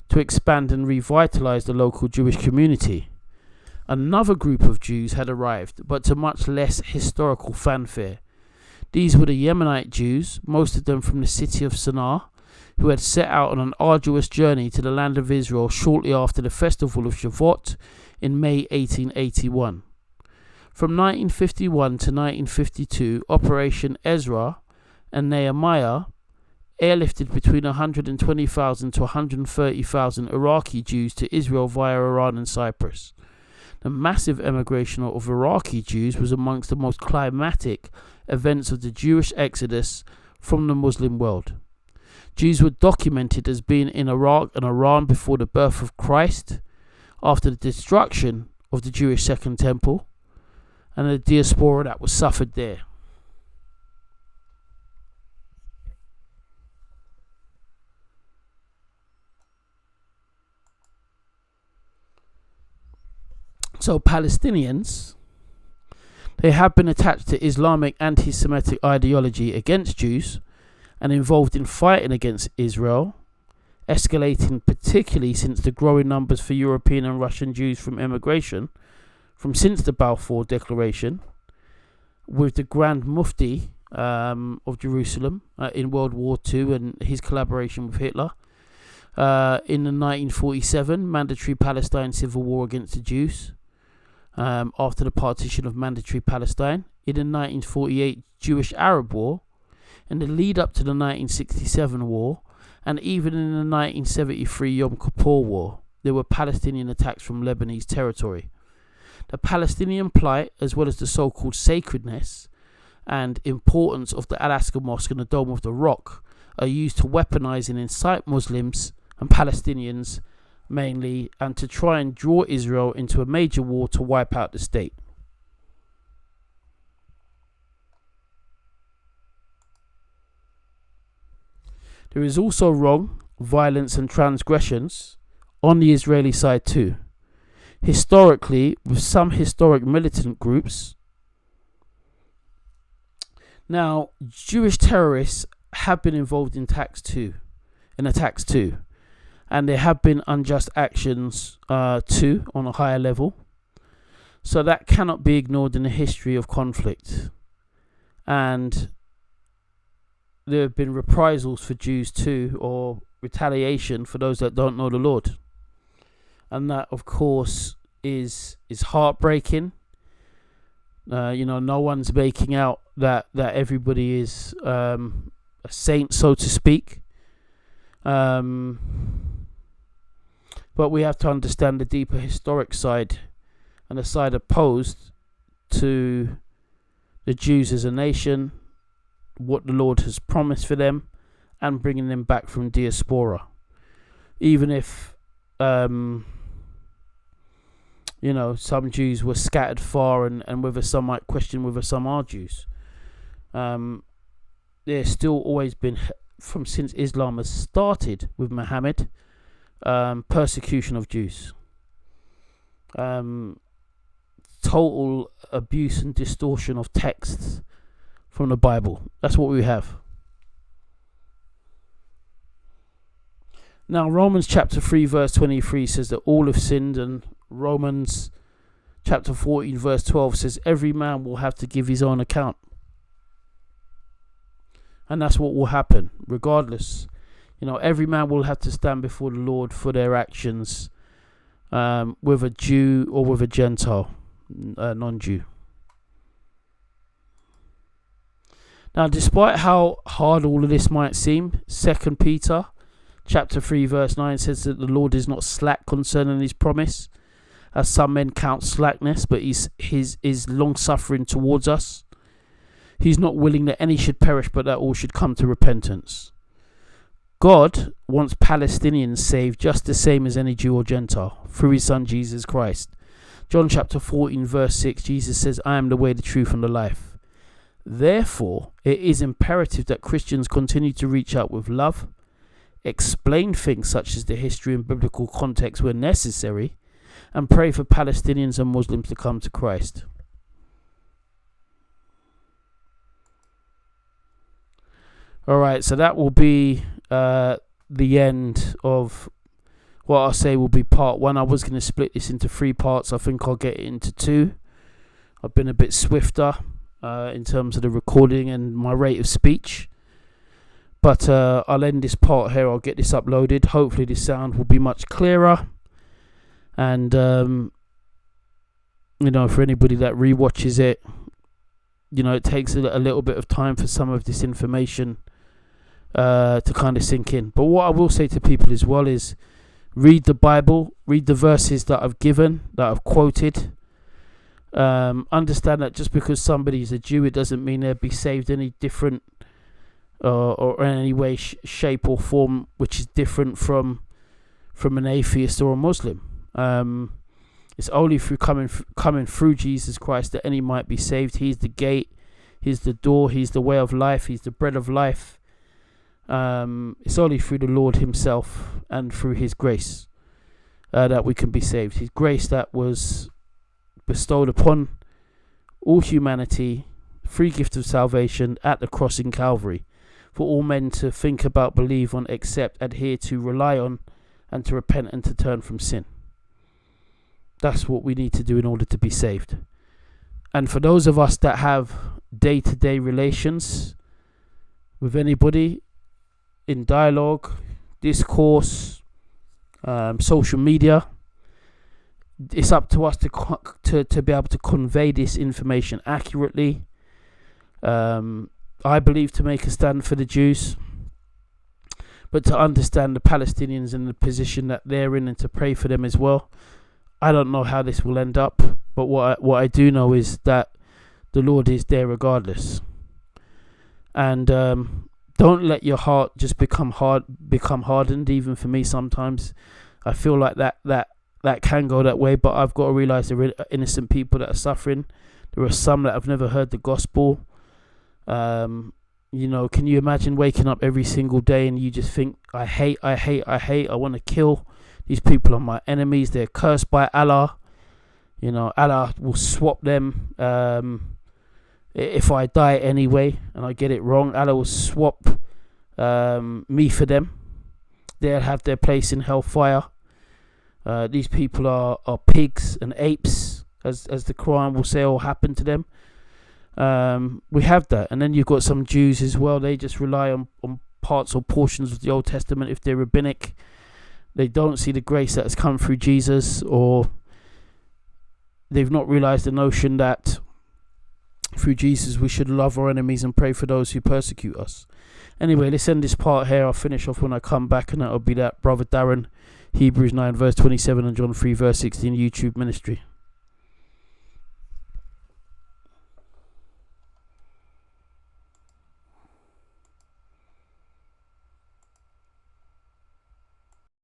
to expand and revitalize the local Jewish community, another group of Jews had arrived, but to much less historical fanfare. These were the Yemenite Jews, most of them from the city of Sana'a, who had set out on an arduous journey to the land of Israel shortly after the festival of Shavuot in May 1881. From 1951 to 1952, Operation Ezra and Nehemiah airlifted between 120,000 to 130,000 Iraqi Jews to Israel via Iran and Cyprus. The massive emigration of Iraqi Jews was amongst the most climatic events of the Jewish exodus from the Muslim world. Jews were documented as being in Iraq and Iran before the birth of Christ, after the destruction of the Jewish Second Temple, and the diaspora that was suffered there. So Palestinians, they have been attached to Islamic anti-Semitic ideology against Jews and involved in fighting against Israel, escalating particularly since the growing numbers for European and Russian Jews from emigration from since the Balfour Declaration, with the Grand Mufti of Jerusalem in World War II and his collaboration with Hitler. In the 1947 mandatory Palestine civil war against the Jews, after the partition of mandatory Palestine, in the 1948 Jewish-Arab War, in the lead up to the 1967 war, and even in the 1973 Yom Kippur War, there were Palestinian attacks from Lebanese territory. The Palestinian plight, as well as the so-called sacredness and importance of the Al-Asqa Mosque and the Dome of the Rock, are used to weaponize and incite Muslims and Palestinians mainly, and to try and draw Israel into a major war to wipe out the state. There is also wrong, violence and transgressions on the Israeli side too. Historically, with some historic militant groups. Now, Jewish terrorists have been involved in attacks too, and there have been unjust actions too on a higher level. So that cannot be ignored in the history of conflict. And there have been reprisals for Jews too, or retaliation for those that don't know the Lord. And that, of course, is heartbreaking. No one's making out that everybody is a saint, so to speak. But we have to understand the deeper historic side and the side opposed to the Jews as a nation, what the Lord has promised for them, and bringing them back from diaspora. Even if some Jews were scattered far, and whether some might question whether some are Jews. There's still always been, since Islam has started with Muhammad, persecution of Jews. Total abuse and distortion of texts from the Bible. That's what we have. Now, Romans chapter 3 verse 23 says that all have sinned, and Romans chapter 14 verse 12 says every man will have to give his own account. And that's what will happen regardless. Every man will have to stand before the Lord for their actions, with a Jew or with a Gentile, non-Jew. Now, despite how hard all of this might seem, 2 Peter chapter 3 verse 9 says that the Lord is not slack concerning his promise, as some men count slackness, but is long-suffering towards us. He's not willing that any should perish, but that all should come to repentance. God wants Palestinians saved just the same as any Jew or Gentile, through his son Jesus Christ. John chapter 14 verse 6, Jesus says, I am the way, the truth and the life. Therefore, it is imperative that Christians continue to reach out with love, explain things such as the history and biblical context where necessary, and pray for Palestinians and Muslims to come to Christ. Alright, so that will be the end of what I'll say will be part one. I was going to split this into 3 parts. I think I'll get it into 2. I've been a bit swifter in terms of the recording and my rate of speech. But I'll end this part here. I'll get this uploaded. Hopefully the sound will be much clearer. And, for anybody that rewatches it, it takes a little bit of time for some of this information to kind of sink in. But what I will say to people as well is read the Bible, read the verses that I've given, that I've quoted. Understand that just because somebody's a Jew, it doesn't mean they'll be saved any different or in any way, shape or form which is different from an atheist or a Muslim. It's only through coming through Jesus Christ that any might be saved. He's the gate, he's the door, he's the way of life, he's the bread of life. It's only through the Lord himself and through his grace that we can be saved. His grace that was bestowed upon all humanity, free gift of salvation at the cross in Calvary, for all men to think about, believe on, accept, adhere to, rely on, and to repent and to turn from sin. That's what we need to do in order to be saved. And for those of us that have day-to-day relations with anybody, in dialogue, discourse, social media, it's up to us to be able to convey this information accurately. I believe to make a stand for the Jews, but to understand the Palestinians and the position that they're in, and to pray for them as well. I don't know how this will end up, but what I do know is that the Lord is there regardless. And don't let your heart just become hardened. Even for me, sometimes I feel like that can go that way, but I've got to realize there are innocent people that are suffering. There are some that have never heard the gospel. Can you imagine waking up every single day and you just think, I hate, I want to kill. These people are my enemies. They're cursed by Allah. Allah will swap them. If I die anyway and I get it wrong, Allah will swap me for them. They'll have their place in hellfire. These people are pigs and apes, as the Quran will say will happen to them. We have that. And then you've got some Jews as well. They just rely on parts or portions of the Old Testament if they're rabbinic. They don't see the grace that has come through Jesus, or they've not realized the notion that through Jesus we should love our enemies and pray for those who persecute us. Anyway, let's end this part here. I'll finish off when I come back, and that'll be that Brother Darren, Hebrews 9 verse 27 and John 3 verse 16 YouTube ministry.